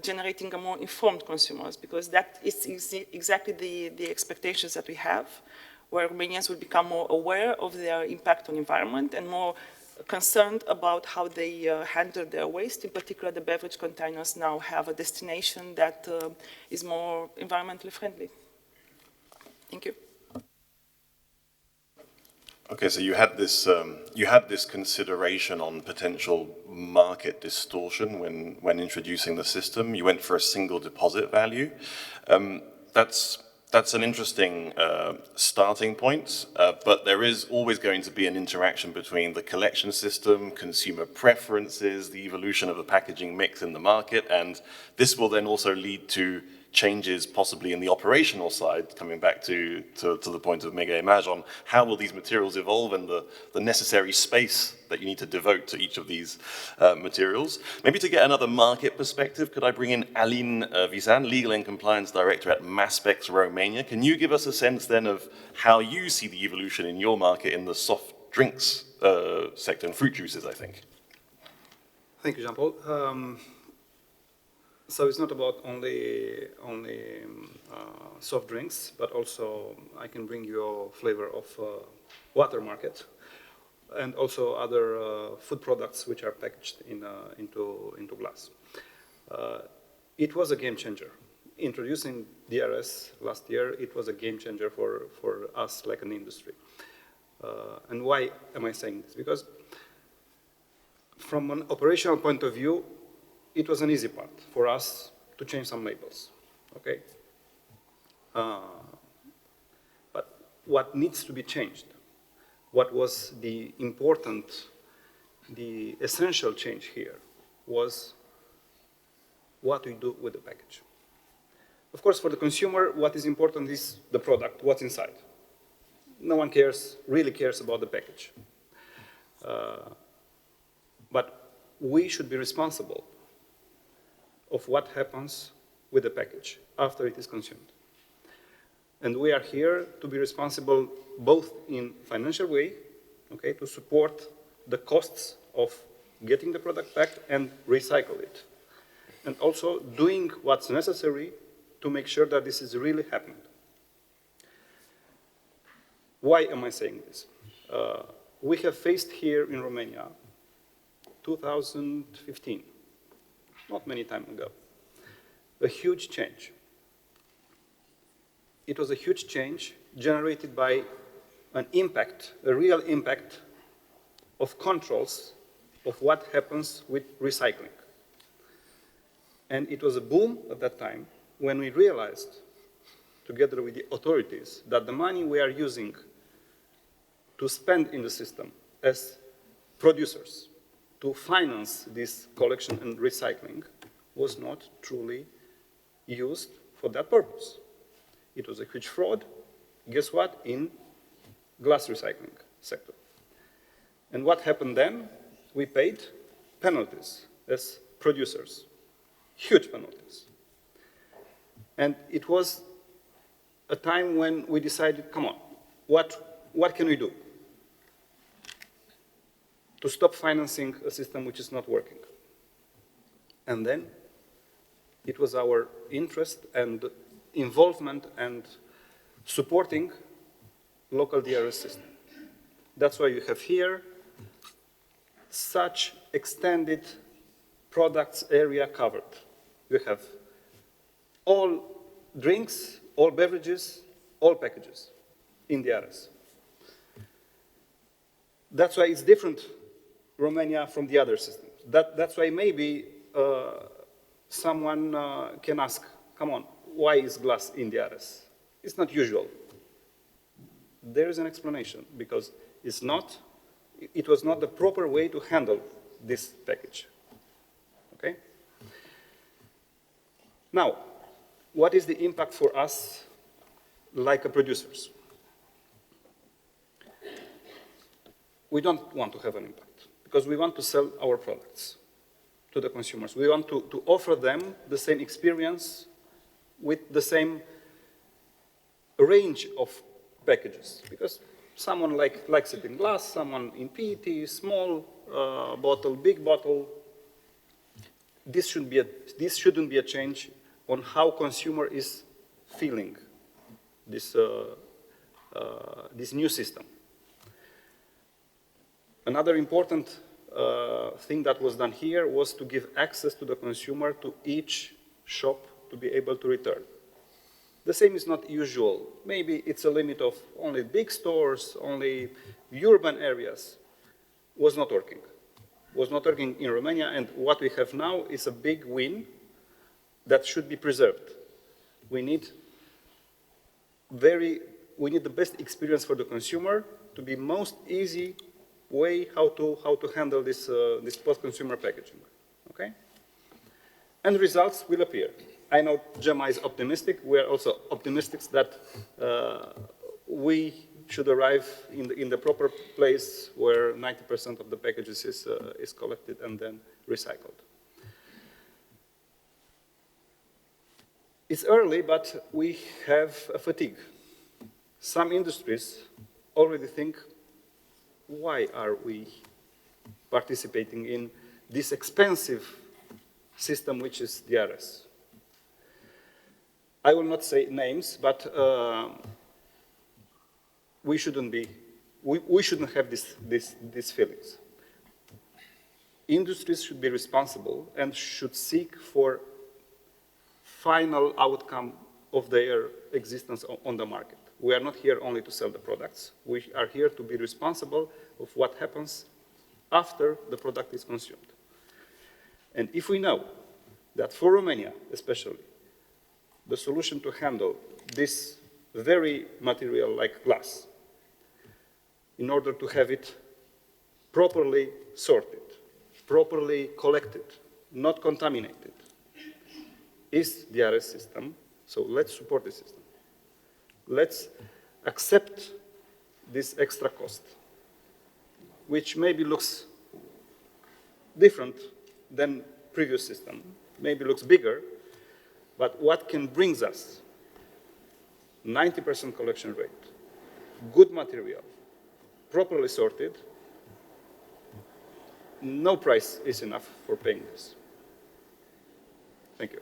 I: generating a more informed consumers, because that is exactly the expectations that we have, where Romanians will become more aware of their impact on environment and more concerned about how they handle their waste. In particular, the beverage containers now have a destination that is more environmentally friendly. Thank you.
A: Okay, so you had this consideration on potential market distortion when introducing the system. You went for a single deposit value. That's an interesting starting point, but there is always going to be an interaction between the collection system, consumer preferences, the evolution of the packaging mix in the market, and this will then also lead to changes possibly in the operational side, coming back to the point of Mega Image on how will these materials evolve and the necessary space that you need to devote to each of these materials. Maybe to get another market perspective, could I bring in Alin Visan, Legal and Compliance Director at Maspex Romania. Can you give us a sense then of how you see the evolution in your market in the soft drinks sector and fruit juices, I think?
J: Thank you, Jean-Paul. So it's not about only soft drinks, but also I can bring you a flavor of water market and also other food products which are packaged into glass. It was a game changer. Introducing DRS last year, it was a game changer for us like an industry. And why am I saying this? Because from an operational point of view, it was an easy part for us to change some labels, okay? But what needs to be changed, what was the essential change here was what we do with the package. Of course, for the consumer, what is important is the product, what's inside. No one really cares about the package. But we should be responsible of what happens with the package after it is consumed. And we are here to be responsible both in financial way, okay, to support the costs of getting the product back and recycle it. And also doing what's necessary to make sure that this is really happening. Why am I saying this? We have faced here in Romania, 2015, not many time ago, a huge change. It was a huge change generated by an impact, a real impact of controls of what happens with recycling. And it was a boom at that time when we realized, together with the authorities, that the money we are using to spend in the system as producers to finance this collection and recycling was not truly used for that purpose. It was a huge fraud, guess what, in glass recycling sector. And what happened then? We paid penalties as producers, huge penalties. And it was a time when we decided, come on, what can we do to stop financing a system which is not working? And then it was our interest and involvement and supporting local DRS system. That's why you have here such extended products area covered. You have all drinks, all beverages, all packages in the areas. That's why it's different, Romania, from the other systems. That's why maybe someone can ask, come on, why is glass in the areas? It's not usual. There is an explanation, because it was not the proper way to handle this package. Okay? Now, what is the impact for us, like producers? We don't want to have an impact, because we want to sell our products to the consumers. We want to offer them the same experience with the same range of packages, because someone likes it in glass, someone in PET, small bottle, big bottle. This shouldn't be a change on how consumer is feeling this new system. Another important thing that was done here was to give access to the consumer to each shop to be able to return. The same is not usual. Maybe it's a limit of only big stores, only urban areas. Was not working. Was not working in Romania, and what we have now is a big win that should be preserved. We need the best experience for the consumer to be most easy way how to handle this post-consumer packaging. Okay? And results will appear. I know Gemma is optimistic. We are also optimistic that we should arrive in the proper place where 90% of the packages is collected and then recycled. It's early, but we have a fatigue. Some industries already think, why are we participating in this expensive system, which is the DRS? I will not say names, but we shouldn't have these feelings. Industries should be responsible and should seek for final outcome of their existence on the market. We are not here only to sell the products. We are here to be responsible of what happens after the product is consumed. And if we know that for Romania, especially, the solution to handle this very material like glass, in order to have it properly sorted, properly collected, not contaminated, is the DRS system. So let's support the system. Let's accept this extra cost, which maybe looks different than previous system, maybe looks bigger, but what can bring us 90% collection rate, good material, properly sorted, no price is enough for paying this. Thank you.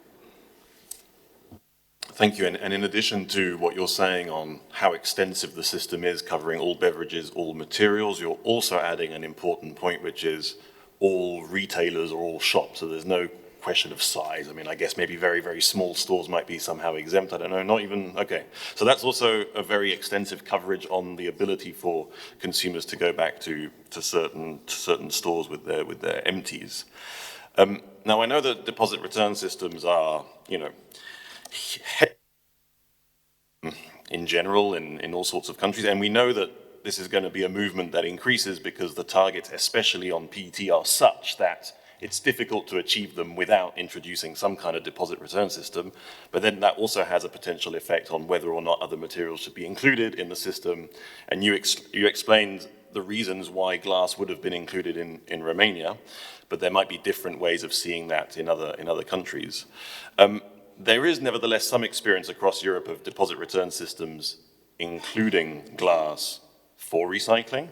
A: Thank you. And in addition to what you're saying on how extensive the system is, covering all beverages, all materials, you're also adding an important point, which is all retailers or all shops. So there's no question of size. I mean, I guess maybe very, very small stores might be somehow exempt. I don't know, not even, okay. So that's also a very extensive coverage on the ability for consumers to go back to certain stores with their empties. Now, I know that deposit return systems are, in general in all sorts of countries, and we know that this is going to be a movement that increases because the targets, especially on PET, are such that it's difficult to achieve them without introducing some kind of deposit return system, but then that also has a potential effect on whether or not other materials should be included in the system, and you explained the reasons why glass would have been included in Romania, but there might be different ways of seeing that in other countries. There is nevertheless some experience across Europe of deposit return systems, including glass, for recycling.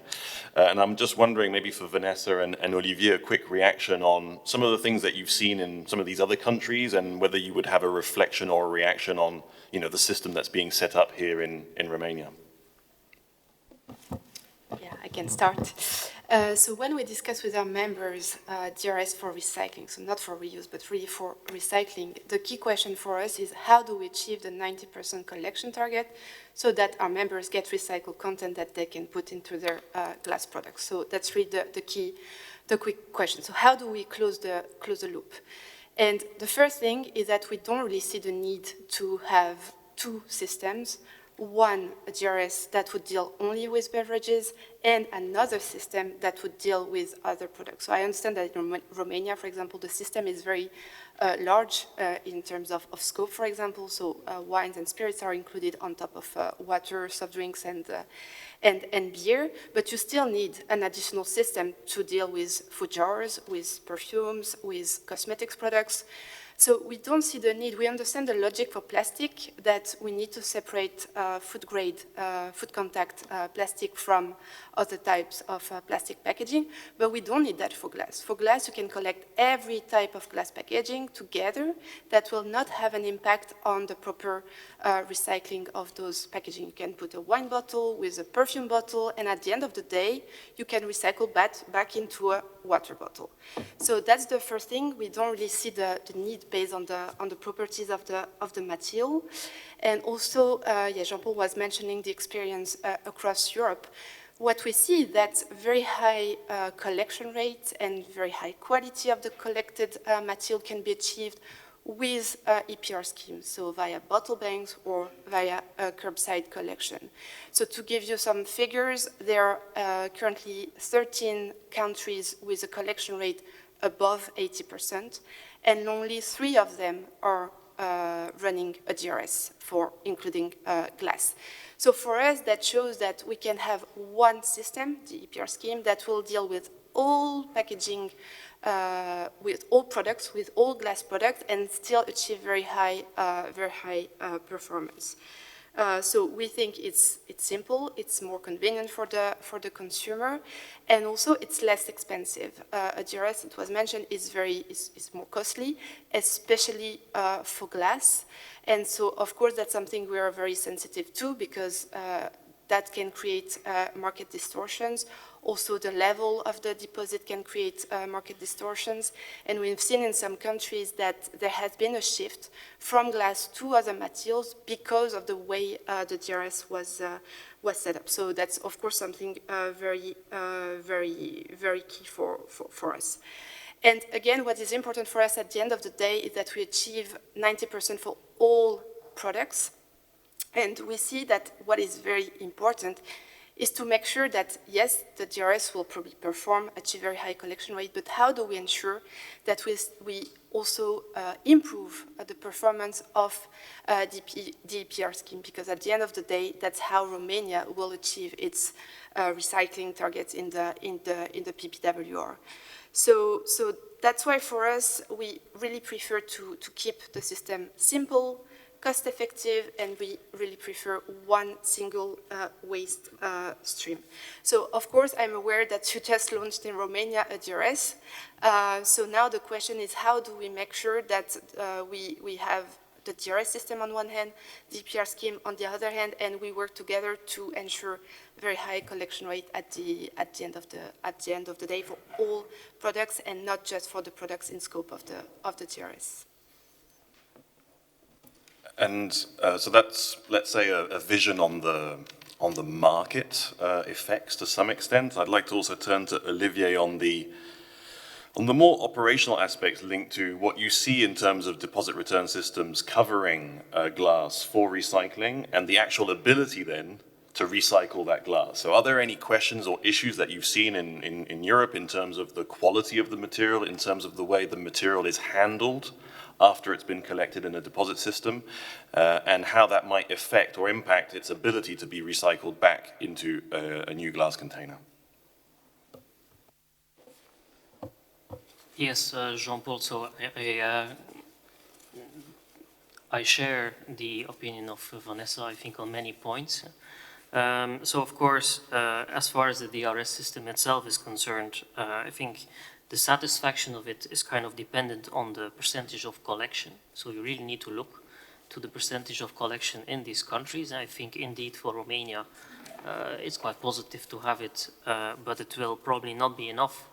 A: And I'm just wondering, maybe for Vanessa and Olivier, a quick reaction on some of the things that you've seen in some of these other countries, and whether you would have a reflection or a reaction on the system that's being set up here in Romania.
E: Yeah, I can start. So when we discuss with our members DRS for recycling, so not for reuse, but really for recycling, the key question for us is how do we achieve the 90% collection target so that our members get recycled content that they can put into their glass products. So that's really the quick question. So how do we close the loop? And the first thing is that we don't really see the need to have two systems. One, a DRS that would deal only with beverages, and another system that would deal with other products. So I understand that in Romania, for example, the system is very large in terms of scope, for example. So wines and spirits are included on top of water, soft drinks, and beer. But you still need an additional system to deal with food jars, with perfumes, with cosmetics products. So we don't see the need. We understand the logic for plastic, that we need to separate food grade, food contact plastic from other types of plastic packaging, but we don't need that for glass. For glass, you can collect every type of glass packaging together that will not have an impact on the proper recycling of those packaging. You can put a wine bottle with a perfume bottle, and at the end of the day, you can recycle back into a water bottle. So that's the first thing. We don't really see the need based on the properties of the material. And also, Jean-Paul was mentioning the experience across Europe. What we see is that very high collection rate and very high quality of the collected material can be achieved with EPR schemes, so via bottle banks or via curbside collection. So to give you some figures, there are currently 13 countries with a collection rate above 80%, and only 3 of them are running a DRS for including glass. So for us, that shows that we can have one system, the EPR scheme, that will deal with all packaging, with all products, with all glass products, and still achieve very high performance. So we think it's simple, it's more convenient for the consumer, and also it's less expensive. A DRS, it was mentioned, is more costly, especially for glass. And so, of course, that's something we are very sensitive to, because that can create market distortions. Also, the level of the deposit can create market distortions. And we've seen in some countries that there has been a shift from glass to other materials because of the way the DRS was set up. So that's, of course, something very key for us. And again, what is important for us at the end of the day is that we achieve 90% for all products. And we see that what is very important is to make sure that, yes, the DRS will probably perform, achieve very high collection rate, but how do we ensure that we also improve the performance of the EPR scheme? Because at the end of the day, that's how Romania will achieve its recycling targets in the PPWR. So that's why for us, we really prefer to keep the system simple, cost-effective, and we really prefer one single waste stream. So, of course, I'm aware that you just launched in Romania a DRS. So now the question is, how do we make sure that we have the DRS system on one hand, the EPR scheme on the other hand, and we work together to ensure very high collection rate at the end of the day for all products, and not just for the products in scope of the DRS.
A: And so that's, let's say, a vision on the market effects to some extent. I'd like to also turn to Olivier on the more operational aspects linked to what you see in terms of deposit return systems covering glass for recycling and the actual ability then to recycle that glass. So are there any questions or issues that you've seen in Europe in terms of the quality of the material, in terms of the way the material is handled after it's been collected in a deposit system, and how that might affect or impact its ability to be recycled back into a new glass container?
F: Yes, Jean-Paul, so I share the opinion of Vanessa, I think, on many points. So, of course, as far as the DRS system itself is concerned, I think the satisfaction of it is kind of dependent on the percentage of collection. So you really need to look to the percentage of collection in these countries. And I think indeed for Romania, it's quite positive to have it, but it will probably not be enough.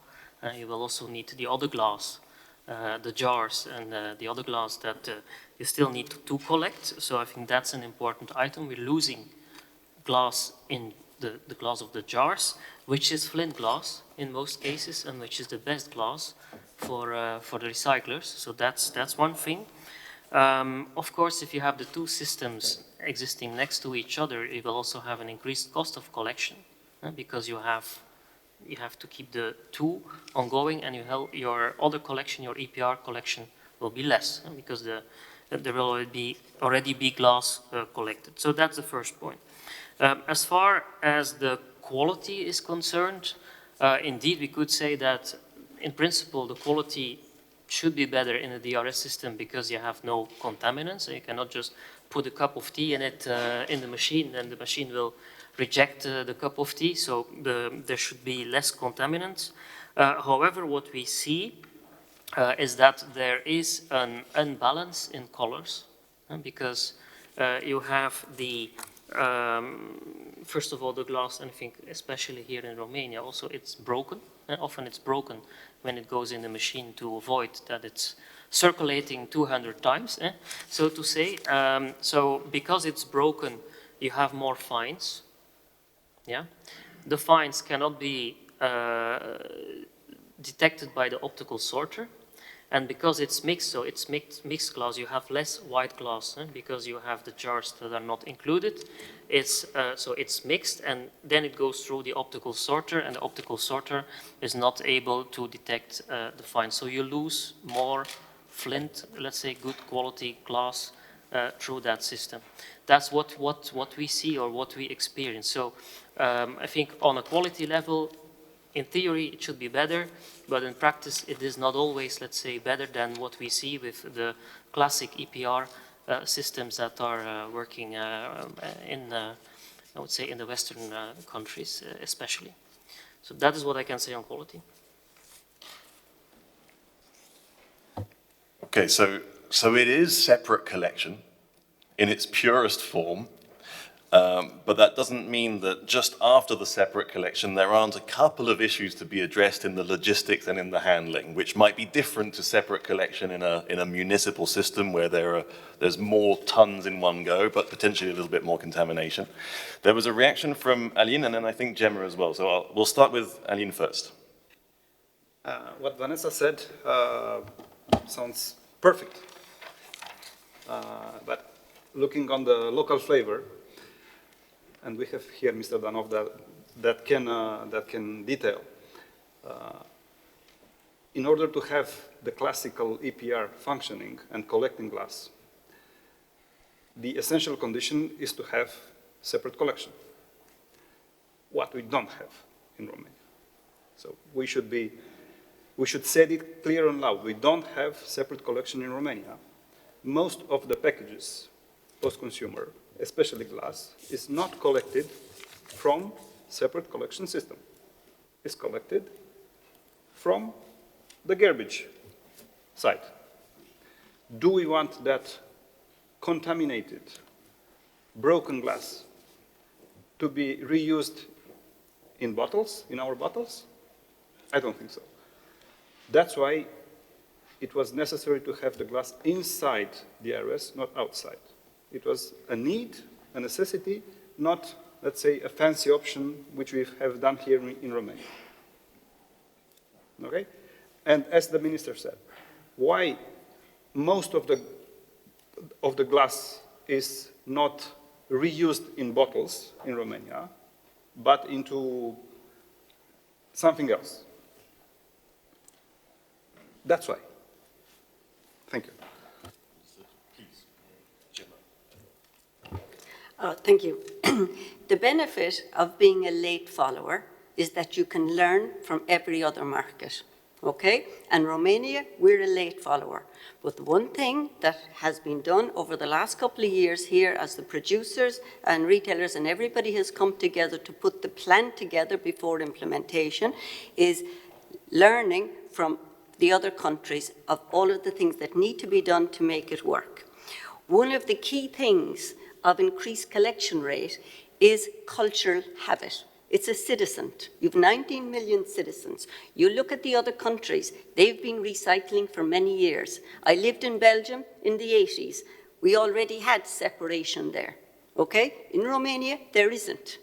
F: You will also need the other glass, the jars and the other glass that you still need to collect. So I think that's an important item. We're losing glass in the glass of the jars, which is flint glass in most cases, and which is the best glass for the recyclers. So that's one thing. Of course, if you have the two systems existing next to each other, you will also have an increased cost of collection, because you have to keep the two ongoing, and your other collection, your EPR collection, will be less, because there will already be glass collected. So that's the first point. As far as the quality is concerned, indeed, we could say that in principle the quality should be better in a DRS system because you have no contaminants. So you cannot just put a cup of tea in it in the machine, and the machine will reject the cup of tea. So there should be less contaminants. However, what we see is that there is an imbalance in colors, because you have the first of all, the glass, and I think especially here in Romania, also it's broken. Often it's broken when it goes in the machine to avoid that it's circulating 200 times, so to say. So because it's broken, you have more fines. Yeah, the fines cannot be detected by the optical sorter. And because it's mixed, so it's mixed glass, you have less white glass, because you have the jars that are not included. So it's mixed, and then it goes through the optical sorter, and the optical sorter is not able to detect the fines. So you lose more flint, let's say good quality glass, through that system. That's what we see or what we experience. So I think on a quality level, in theory, it should be better, but in practice, it is not always, let's say, better than what we see with the classic EPR systems that are working in, I would say, in the Western countries, especially. So that is what I can say on quality.
A: Okay, so it is separate collection in its purest form. But that doesn't mean that just after the separate collection, there aren't a couple of issues to be addressed in the logistics and in the handling, which might be different to separate collection in a municipal system where there's more tons in one go, but potentially a little bit more contamination. There was a reaction from Aline and then I think Gemma as well. So we'll start with Aline first.
J: What Vanessa said sounds perfect. But looking on the local flavor, and we have here Mr. Danov that can detail. In order to have the classical EPR functioning and collecting glass, the essential condition is to have separate collection, what we don't have in Romania. So we should say it clear and loud. We don't have separate collection in Romania. Most of the packages, post-consumer, especially glass, is not collected from separate collection system. It's collected from the garbage site. Do we want that contaminated, broken glass to be reused in bottles, in our bottles? I don't think so. That's why it was necessary to have the glass inside the RS, not outside. It was a need, a necessity, not, let's say, a fancy option, which we have done here in Romania. Okay? And as the minister said, why most of the glass is not reused in bottles in Romania, but into something else? That's why. Thank you.
G: Thank you. The benefit of being a late follower is that you can learn from every other market, okay? And Romania, we're a late follower. But one thing that has been done over the last couple of years here as the producers and retailers and everybody has come together to put the plan together before implementation is learning from the other countries of all of the things that need to be done to make it work. One of the key things of increased collection rate is cultural habit. It's a citizen. You've 19 million citizens. You look at the other countries, they've been recycling for many years. I lived in Belgium in the 80s. We already had separation there, okay? In Romania, there isn't,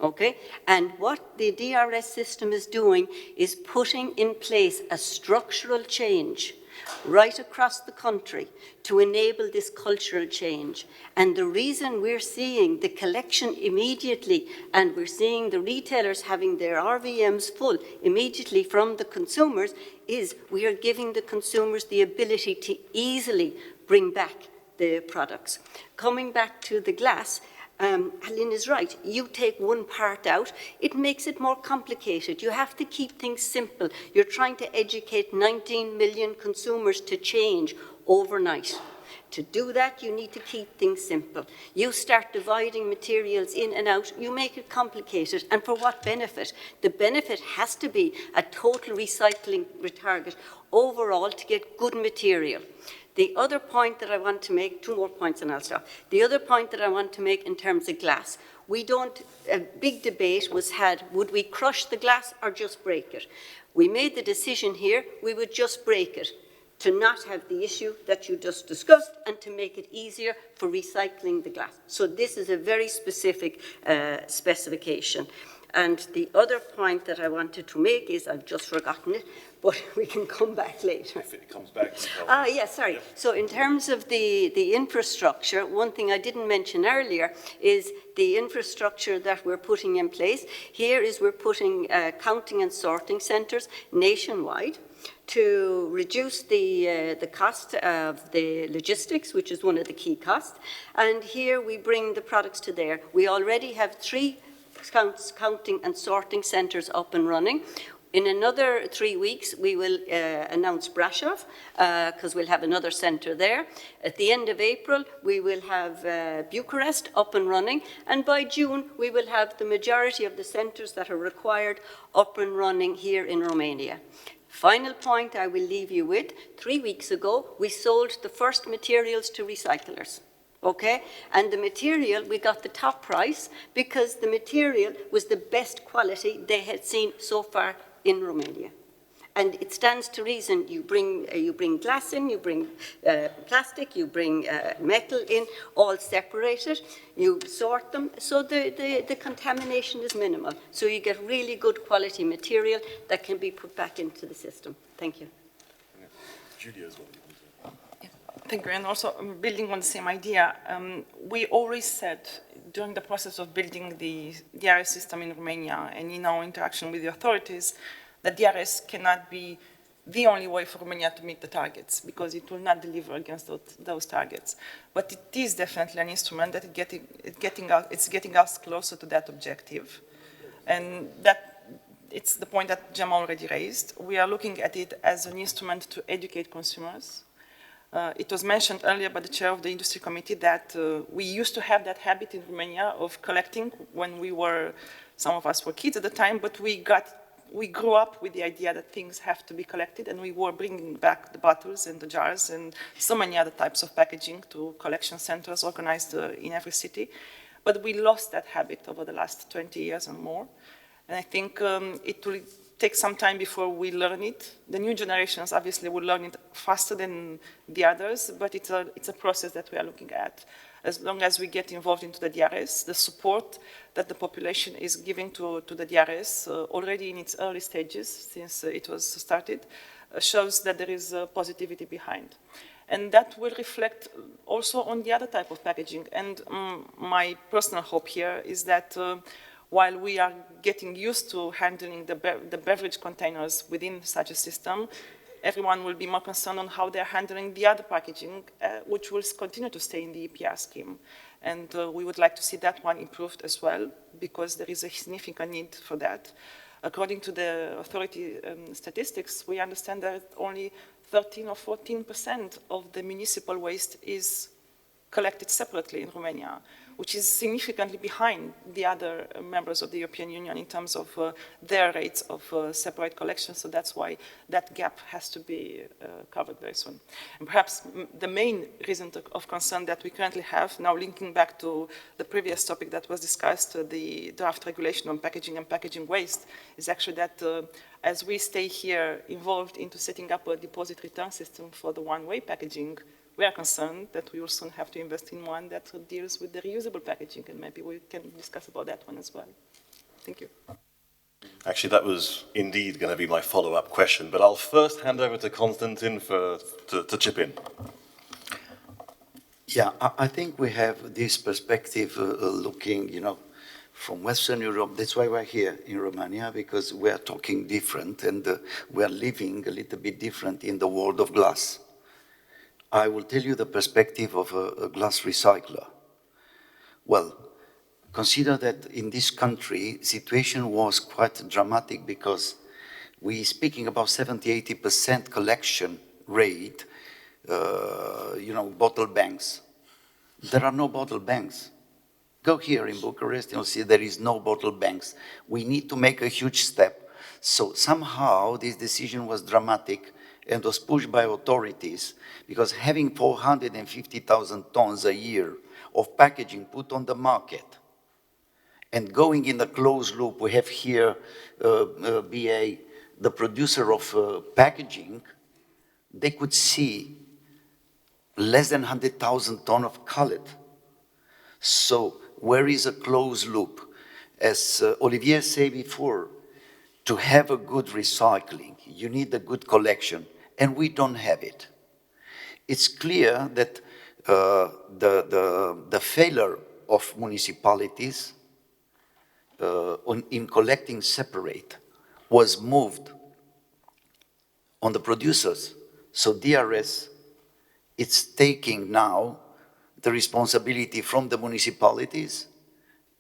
G: okay? And what the DRS system is doing is putting in place a structural change right across the country to enable this cultural change. And the reason we're seeing the collection immediately and we're seeing the retailers having their RVMs full immediately from the consumers is we are giving the consumers the ability to easily bring back the products. Coming back to the glass, Aline is right. You take one part out, it makes it more complicated. You have to keep things simple. You're trying to educate 19 million consumers to change overnight. To do that, you need to keep things simple. You start dividing materials in and out, you make it complicated. And for what benefit? The benefit has to be a total recycling target overall to get good material. The other point that I want to make, 2 more points and I'll stop. The other point that I want to make in terms of glass, a big debate was had, would we crush the glass or just break it? We made the decision here, we would just break it to not have the issue that you just discussed and to make it easier for recycling the glass. So this is a very specific specification. And the other point that I wanted to make is, I've just forgotten it, but we can come back later.
A: If it comes back.
G: Yes, sorry. So in terms of the infrastructure, one thing I didn't mention earlier is the infrastructure that we're putting in place. Here is we're putting counting and sorting centres nationwide to reduce the cost of the logistics, which is one of the key costs. And here we bring the products to there. We already have 3 counting and sorting centres up and running. In another 3 weeks, we will announce Brasov, because we'll have another centre there. At the end of April, we will have Bucharest up and running, and by June, we will have the majority of the centres that are required up and running here in Romania. Final point I will leave you with, 3 weeks ago, we sold the first materials to recyclers. Okay, and the material, we got the top price because the material was the best quality they had seen so far in Romania. And it stands to reason, you bring glass in, you bring plastic, you bring metal in, all separated, you sort them, so the contamination is minimal. So you get really good quality material that can be put back into the system. Thank you.
A: Julia as well.
I: Thank you. And also building on the same idea, we always said during the process of building the DRS system in Romania and in our interaction with the authorities that DRS cannot be the only way for Romania to meet the targets because it will not deliver against those targets. But it is definitely an instrument that it's getting us closer to that objective. And it's the point that Gemma already raised. We are looking at it as an instrument to educate consumers. It was mentioned earlier by the chair of the industry committee that we used to have that habit in Romania of collecting when some of us were kids at the time, but we grew up with the idea that things have to be collected, and we were bringing back the bottles and the jars and so many other types of packaging to collection centers organized in every city. But we lost that habit over the last 20 years and more. And I think it will take some time before we learn it. The new generations obviously will learn it faster than the others, but it's a process that we are looking at. As long as we get involved into the DRS, the support that the population is giving to the DRS already in its early stages since it was started shows that there is positivity behind. And that will reflect also on the other type of packaging. And my personal hope here is that while we are getting used to handling the beverage containers within such a system, everyone will be more concerned on how they're handling the other packaging, which will continue to stay in the EPR scheme. And we would like to see that one improved as well, because there is a significant need for that. According to the authority statistics, we understand that only 13 or 14% of the municipal waste is collected separately in Romania, which is significantly behind the other members of the European Union in terms of their rates of separate collection. So that's why that gap has to be covered very soon. And perhaps the main reason of concern that we currently have, now linking back to the previous topic that was discussed, the draft regulation on packaging and packaging waste, is actually that as we stay here involved into setting up a deposit return system for the one-way packaging, we are concerned that we will soon have to invest in one that deals with the reusable packaging, and maybe we can discuss about that one as well. Thank you.
A: Actually, that was indeed going to be my follow-up question, but I'll first hand over to Konstantin to chip in.
B: Yeah, I think we have this perspective looking, from Western Europe. That's why we're here in Romania, because we are talking different and we are living a little bit different in the world of glass. I will tell you the perspective of a glass recycler. Well, consider that in this country, situation was quite dramatic because we're speaking about 70–80% collection rate, bottle banks. There are no bottle banks. Go here in Bucharest, you'll see there is no bottle banks. We need to make a huge step. So somehow this decision was dramatic and was pushed by authorities, because having 450,000 tons a year of packaging put on the market and going in a closed loop, we have here BA, the producer of packaging, they could see less than 100,000 tons of cullet. So where is a closed loop? As Olivier said before, to have a good recycling, you need a good collection, and we don't have it. It's clear that the failure of municipalities in collecting separate was moved on the producers. So DRS, it's taking now the responsibility from the municipalities,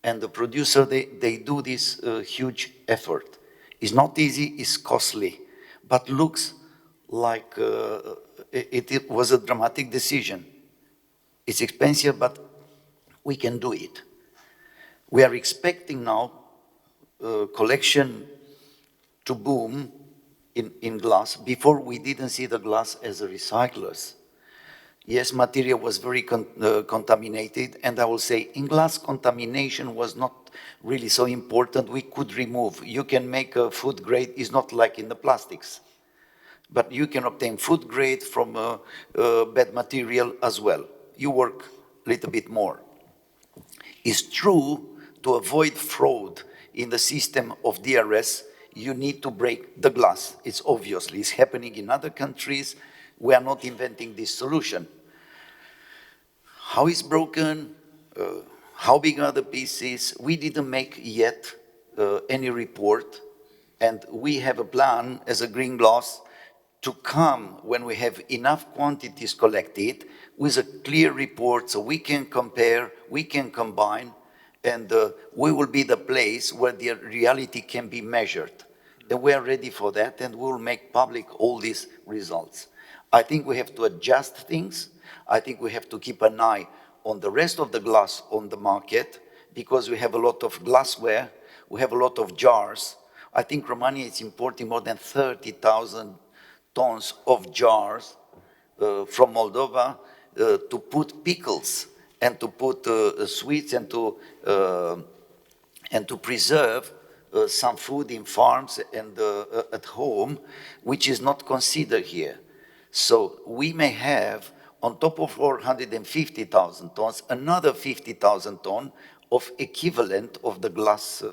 B: and the producer, they do this huge effort. It's not easy, it's costly, but looks like it was a dramatic decision. It's expensive, but we can do it. We are expecting now collection to boom in glass. Before, we didn't see the glass as a recyclers. Yes, material was very contaminated, and I will say in glass contamination was not really so important. We could remove. You can make a food grade, it's not like in the plastics, but you can obtain food grade from bad material as well. You work a little bit more. It's true, to avoid fraud in the system of DRS, you need to break the glass. It's obviously, it's happening in other countries. We are not inventing this solution. How it's broken, how big are the pieces? We didn't make yet any report, and we have a plan as a green glass to come when we have enough quantities collected with a clear report so we can compare, we can combine, and we will be the place where the reality can be measured. And we are ready for that, and we will make public all these results. I think we have to adjust things. I think we have to keep an eye on the rest of the glass on the market, because we have a lot of glassware, we have a lot of jars. I think Romania is importing more than 30,000 tons of jars from Moldova to put pickles and to put sweets and to preserve some food in farms and at home, which is not considered here. So we may have, on top of 450,000 tons, another 50,000 tons of equivalent of the glass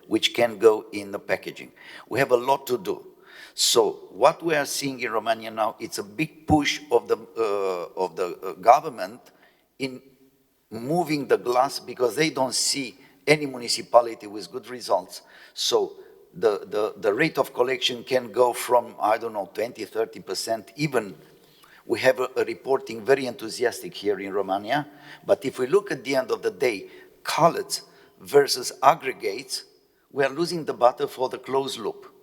B: which can go in the packaging. We have a lot to do. So what we are seeing in Romania now, it's a big push of the government in moving the glass, because they don't see any municipality with good results. So the rate of collection can go from, I don't know, 20–30%, even. We have a reporting very enthusiastic here in Romania, but if we look at the end of the day, cullets versus aggregates, we are losing the battle for the closed loop.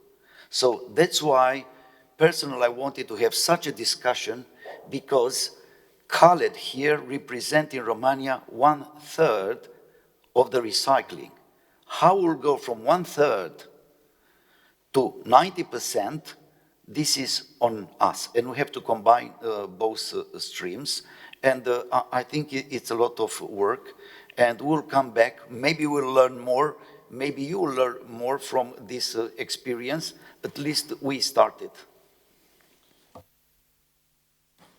B: So that's why, personally, I wanted to have such a discussion, because colored here represent in Romania 1/3 of the recycling. How we'll go from 1/3 to 90%, this is on us, and we have to combine both streams. And I think it's a lot of work, and we'll come back. Maybe we'll learn more. Maybe you will learn more from this experience. At least we started.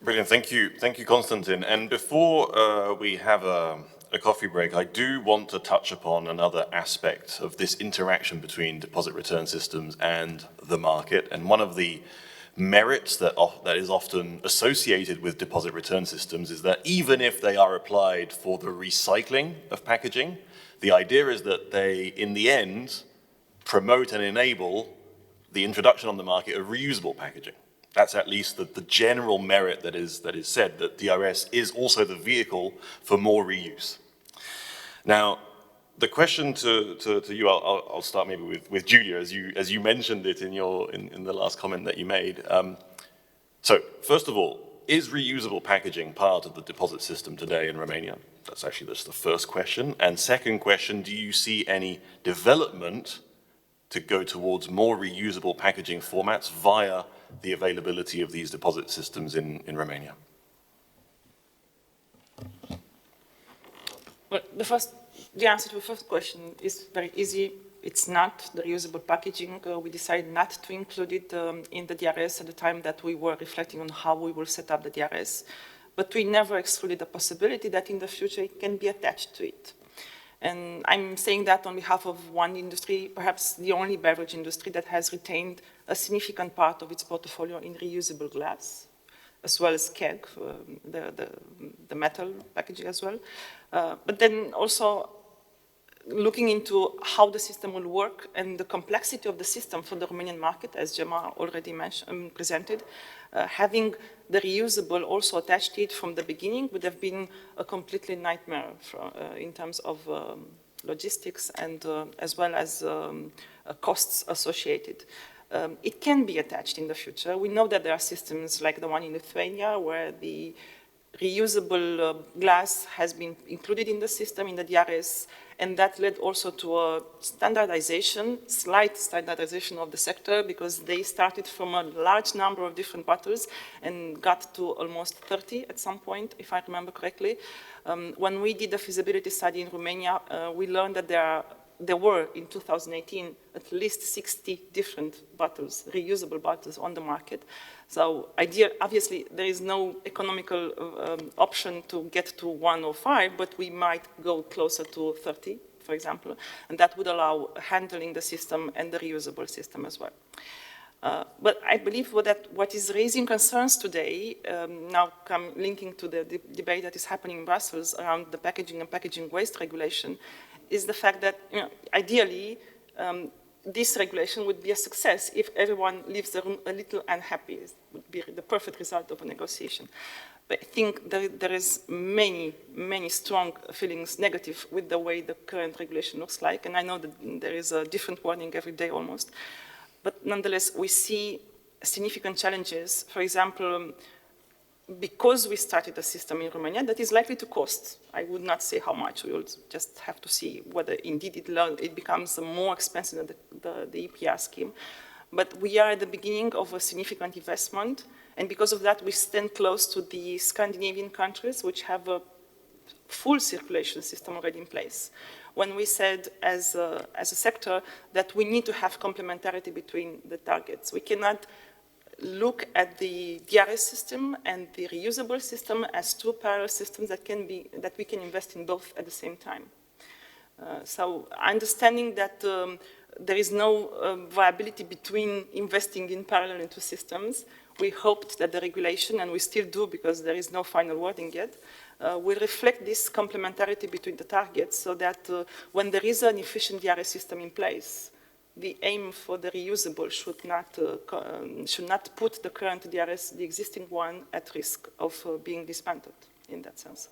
A: Brilliant, thank you, Konstantin. And before we have a coffee break, I do want to touch upon another aspect of this interaction between deposit return systems and the market. And one of the merits that is often associated with deposit return systems is that even if they are applied for the recycling of packaging, the idea is that they, in the end, promote and enable the introduction on the market of reusable packaging. That's at least the general merit that is said, that DRS is also the vehicle for more reuse. Now, the question to you, I'll start maybe with Julia, as you mentioned it in the last comment that you made. So, first of all, is reusable packaging part of the deposit system today in Romania? That's actually just the first question. And second question, do you see any development to go towards more reusable packaging formats via the availability of these deposit systems in Romania?
I: Well, the answer to the first question is very easy. It's not the reusable packaging. We decided not to include it in the DRS at the time that we were reflecting on how we will set up the DRS. But we never excluded the possibility that in the future it can be attached to it. And I'm saying that on behalf of one industry, perhaps the only beverage industry that has retained a significant part of its portfolio in reusable glass, as well as keg, the metal packaging as well. But then also looking into how the system will work and the complexity of the system for the Romanian market, as Gemma already presented, having the reusable also attached to it from the beginning would have been a completely nightmare in terms of logistics and as well as costs associated. It can be attached in the future. We know that there are systems like the one in Lithuania where the reusable glass has been included in the system, in the DRS, and that led also to a standardization, slight standardization of the sector, because they started from a large number of different bottles and got to almost 30 at some point, if I remember correctly. When we did the feasibility study in Romania, we learned that there were, in 2018, at least 60 different bottles, reusable bottles on the market. So obviously, there is no economical option to get to 105, but we might go closer to 30, for example, and that would allow handling the system and the reusable system as well. But I believe that what is raising concerns today, now linking to the debate that is happening in Brussels around the packaging and packaging waste regulation, is the fact that, ideally, this regulation would be a success if everyone leaves the room a little unhappy. It would be the perfect result of a negotiation. But I think there is many strong feelings negative with the way the current regulation looks like, and I know that there is a different wording every day almost. But nonetheless, we see significant challenges. For example, because we started a system in Romania that is likely to cost, I would not say how much, we will just have to see whether indeed it becomes more expensive than the EPR scheme. But we are at the beginning of a significant investment, and because of that we stand close to the Scandinavian countries which have a full circulation system already in place. When we said as a sector that we need to have complementarity between the targets. We cannot look at the DRS system and the reusable system as two parallel systems that we can invest in both at the same time. So understanding that there is no viability between investing in parallel in two systems, we hoped that the regulation, and we still do because there is no final wording yet, will reflect this complementarity between the targets so that when there is an efficient DRS system in place, the aim for the reusable should not put the current DRS, the existing one, at risk of being dismantled in that sense.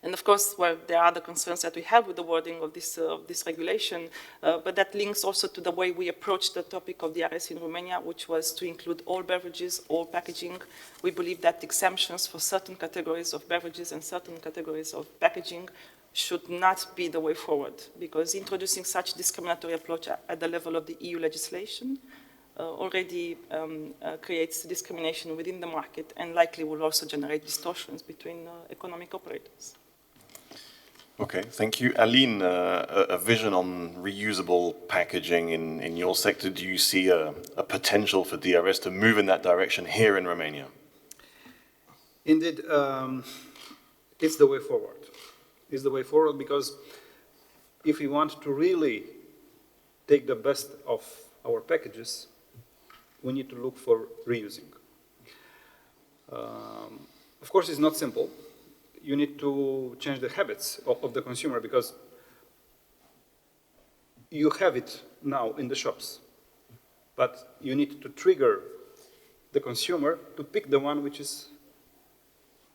I: And of course, well, there are other concerns that we have with the wording of this regulation, but that links also to the way we approached the topic of DRS in Romania, which was to include all beverages, all packaging. We believe that exemptions for certain categories of beverages and certain categories of packaging should not be the way forward, because introducing such discriminatory approach at the level of the EU legislation already creates discrimination within the market and likely will also generate distortions between economic operators.
A: Okay, thank you. Aline, a vision on reusable packaging in your sector. Do you see a potential for DRS to move in that direction here in Romania?
J: Indeed, it's the way forward. It's the way forward because if we want to really take the best of our packages, we need to look for reusing. Of course, it's not simple. You need to change the habits of the consumer because you have it now in the shops, but you need to trigger the consumer to pick the one which is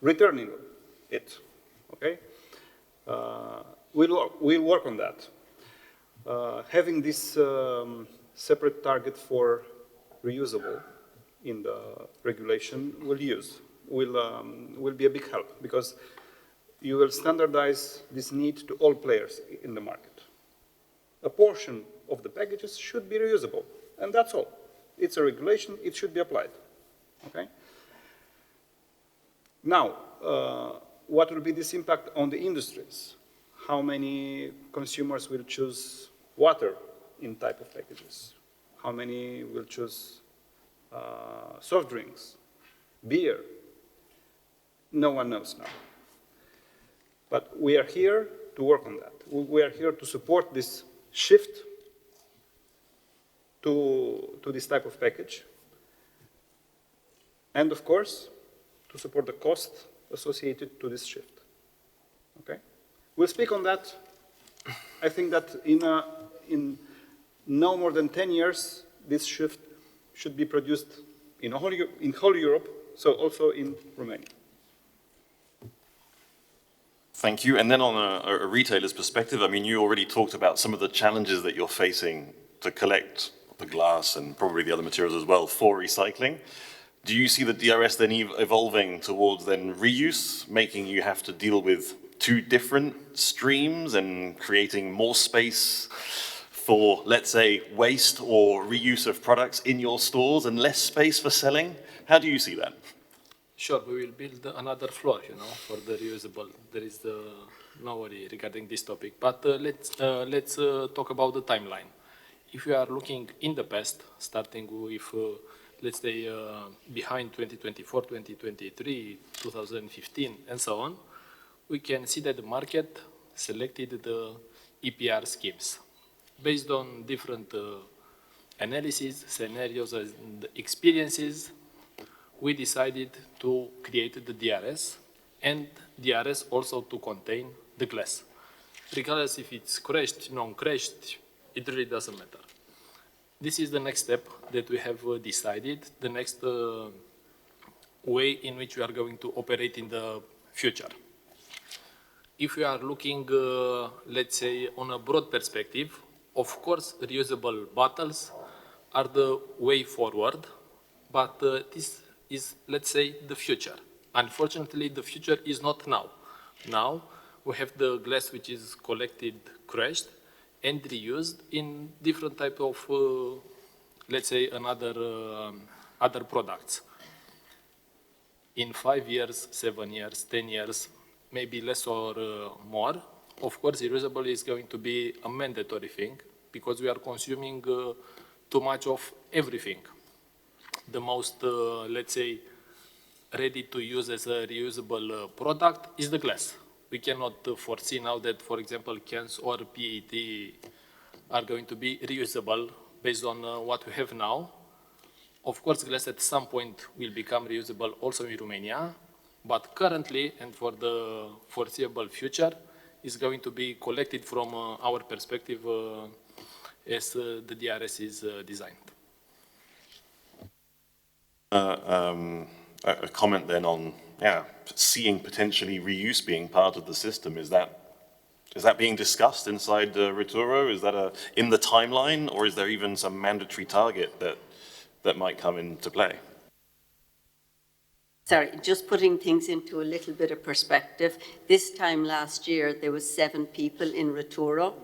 J: returning it, okay? We'll work on that. Having this separate target for reusable in the regulation will be a big help because you will standardize this need to all players in the market. A portion of the packages should be reusable, and that's all. It's a regulation, it should be applied, okay? Now, what will be this impact on the industries? How many consumers will choose water in type of packages? How many will choose soft drinks, beer? No one knows now. But we are here to work on that. We are here to support this shift to this type of package. And of course, to support the cost associated to this shift. Okay? We'll speak on that. I think that in no more than 10 years, this shift should be produced in whole Europe, so also in Romania.
A: Thank you. And then on a retailer's perspective, I mean, you already talked about some of the challenges that you're facing to collect the glass and probably the other materials as well for recycling. Do you see the DRS then evolving towards then reuse, making you have to deal with two different streams and creating more space for, let's say, waste or reuse of products in your stores and less space for selling? How do you see that?
H: Sure, we will build another floor, you know, for the reusable. There is no worry regarding this topic. But let's talk about the timeline. If we are looking in the past, starting with, let's say, behind 2024, 2023, 2015, and so on, we can see that the market selected the EPR schemes. Based on different analyses, scenarios, and experiences, we decided to create the DRS, and DRS also to contain the glass. Regardless if it's crushed, non-crushed, it really doesn't matter. This is the next step that we have decided, the next way in which we are going to operate in the future. If we are looking, let's say, on a broad perspective, of course, reusable bottles are the way forward, but this is, let's say, the future. Unfortunately, the future is not now. Now, we have the glass which is collected, crushed, and reused in different type of, let's say, other products. In 5 years, 7 years, 10 years, maybe less or more, of course, reusable is going to be a mandatory thing because we are consuming too much of everything. The most, let's say, ready to use as a reusable product is the glass. We cannot foresee now that, for example, cans or PET are going to be reusable based on what we have now. Of course, glass at some point will become reusable also in Romania, but currently and for the foreseeable future is going to be collected from our perspective as the DRS is designed.
A: A comment then on yeah, seeing potentially reuse being part of the system. Is that being discussed inside Rituro? Is that in the timeline, or is there even some mandatory target that might come into play?
G: Sorry, just putting things into a little bit of perspective. This time last year, there was 7 people in Rituro.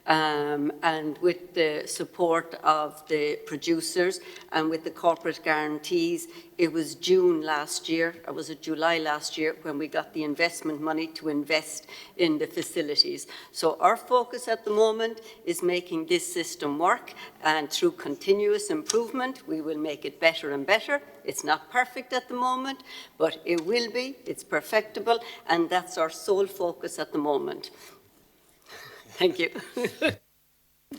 G: And with the support of the producers and with the corporate guarantees, it was June last year, or was it July last year, when we got the investment money to invest in the facilities. So our focus at the moment is making this system work, and through continuous improvement, we will make it better and better. It's not perfect at the moment, but it will be, it's perfectible, and that's our sole focus at the moment. Thank you.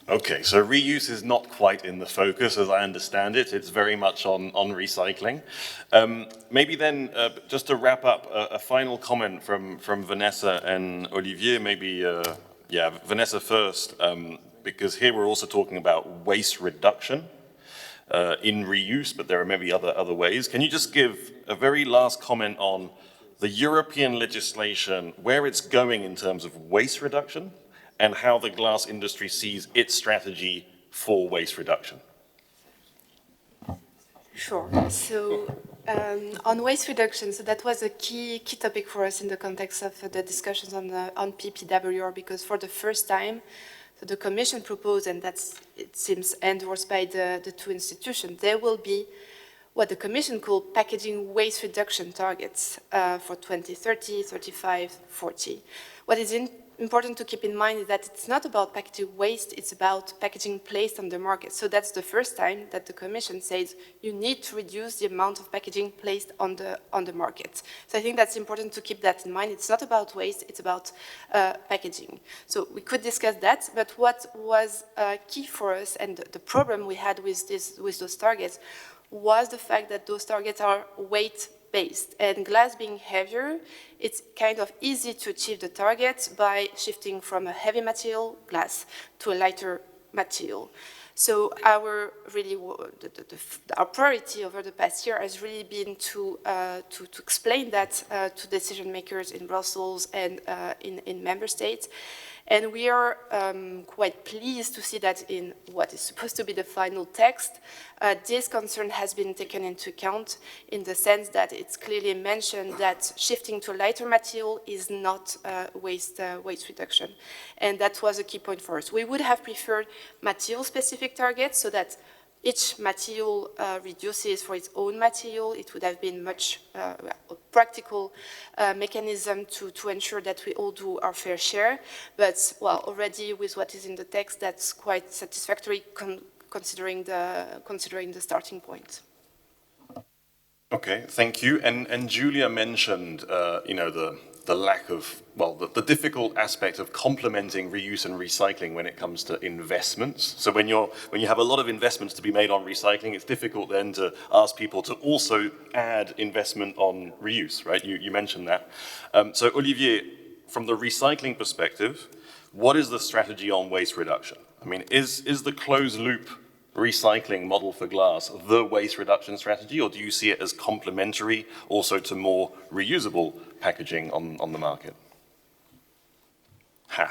A: Okay, so reuse is not quite in the focus, as I understand it. It's very much on recycling. Maybe then, just to wrap up, a final comment from Vanessa and Olivier. Maybe, Vanessa first, because here we're also talking about waste reduction in reuse, but there are maybe other ways. Can you just give a very last comment on the European legislation, where it's going in terms of waste reduction, and how the glass industry sees its strategy for waste reduction?
E: Sure. So on waste reduction, so that was a key topic for us in the context of the discussions on PPWR, because for the first time, so the Commission proposed, and it seems endorsed by the 2 institutions, there will be what the Commission called packaging waste reduction targets for 2030, 35, 40. What is important to keep in mind is that it's not about packaging waste, it's about packaging placed on the market. So that's the first time that the Commission says you need to reduce the amount of packaging placed on the market. So I think that's important to keep that in mind. It's not about waste, it's about packaging. So we could discuss that, but what was key for us, and the problem we had with those targets, was the fact that those targets are weight-based. And glass being heavier, it's kind of easy to achieve the target by shifting from a heavy material, glass, to a lighter material. So our priority over the past year has really been to explain that to decision makers in Brussels and in member states. And we are quite pleased to see that in what is supposed to be the final text, this concern has been taken into account, in the sense that it's clearly mentioned that shifting to a lighter material is not waste reduction. And that was a key point for us. We would have preferred material-specific targets, so that each material reduces for its own material. It would have been much practical mechanism to ensure that we all do our fair share. But, well, already with what is in the text, that's quite satisfactory considering the starting point.
A: Okay, thank you. And Julia mentioned, the lack of, the difficult aspect of complementing reuse and recycling when it comes to investments. So when you have a lot of investments to be made on recycling, it's difficult then to ask people to also add investment on reuse, right? You mentioned that. So Olivier, from the recycling perspective, what is the strategy on waste reduction? I mean, is the closed loop recycling model for glass the waste reduction strategy, or do you see it as complementary also to more reusable packaging on the market?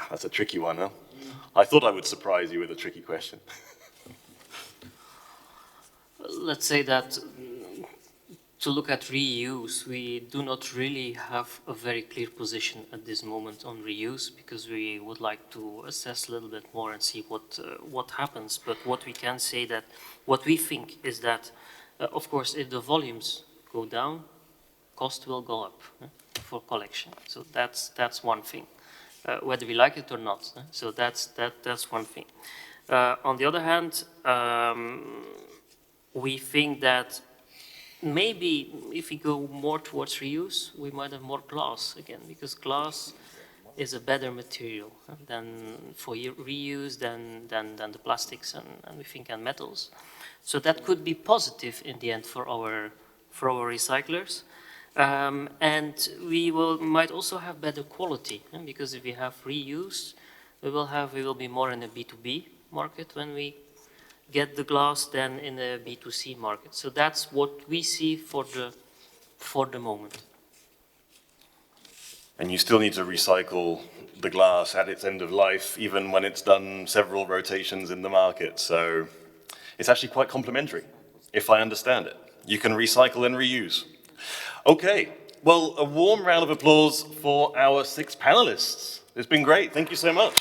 A: That's a tricky one, huh? I thought I would surprise you with a tricky question.
F: Let's say that to look at reuse, we do not really have a very clear position at this moment on reuse, because we would like to assess a little bit more and see what happens. But what we can say, that what we think is that, of course, if the volumes go down, cost will go up for collection. So that's one thing, whether we like it or not. So that's one thing. On the other hand, we think that maybe if we go more towards reuse, we might have more glass again, because glass is a better material than for reuse than the plastics and we think and metals. So that could be positive in the end for our recyclers. And we might also have better quality, because if we have reuse, we will be more in a B2B market when we get the glass than in a B2C market. So that's what we see for the moment.
A: And you still need to recycle the glass at its end of life, even when it's done several rotations in the market. So it's actually quite complementary, if I understand it. You can recycle and reuse. Okay, well, a warm round of applause for our 6 panelists. It's been great, thank you so much.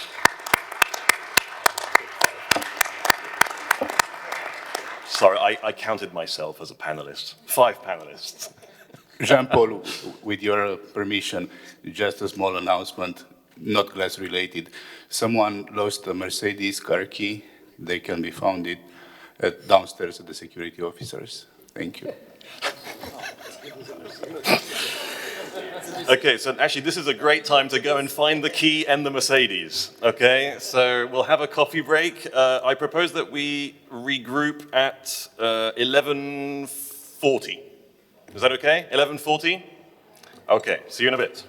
A: Sorry, I counted myself as a panelist. 5 panelists.
K: Jean-Paul, with your permission, just a small announcement, not glass related. Someone lost a Mercedes car key. They can be found downstairs at the security officers. Thank you.
A: Okay, so actually this is a great time to go and find the key and the Mercedes, okay? So we'll have a coffee break. I propose that we regroup at 11:40. Is that okay? 11:40? Okay, see you in a bit.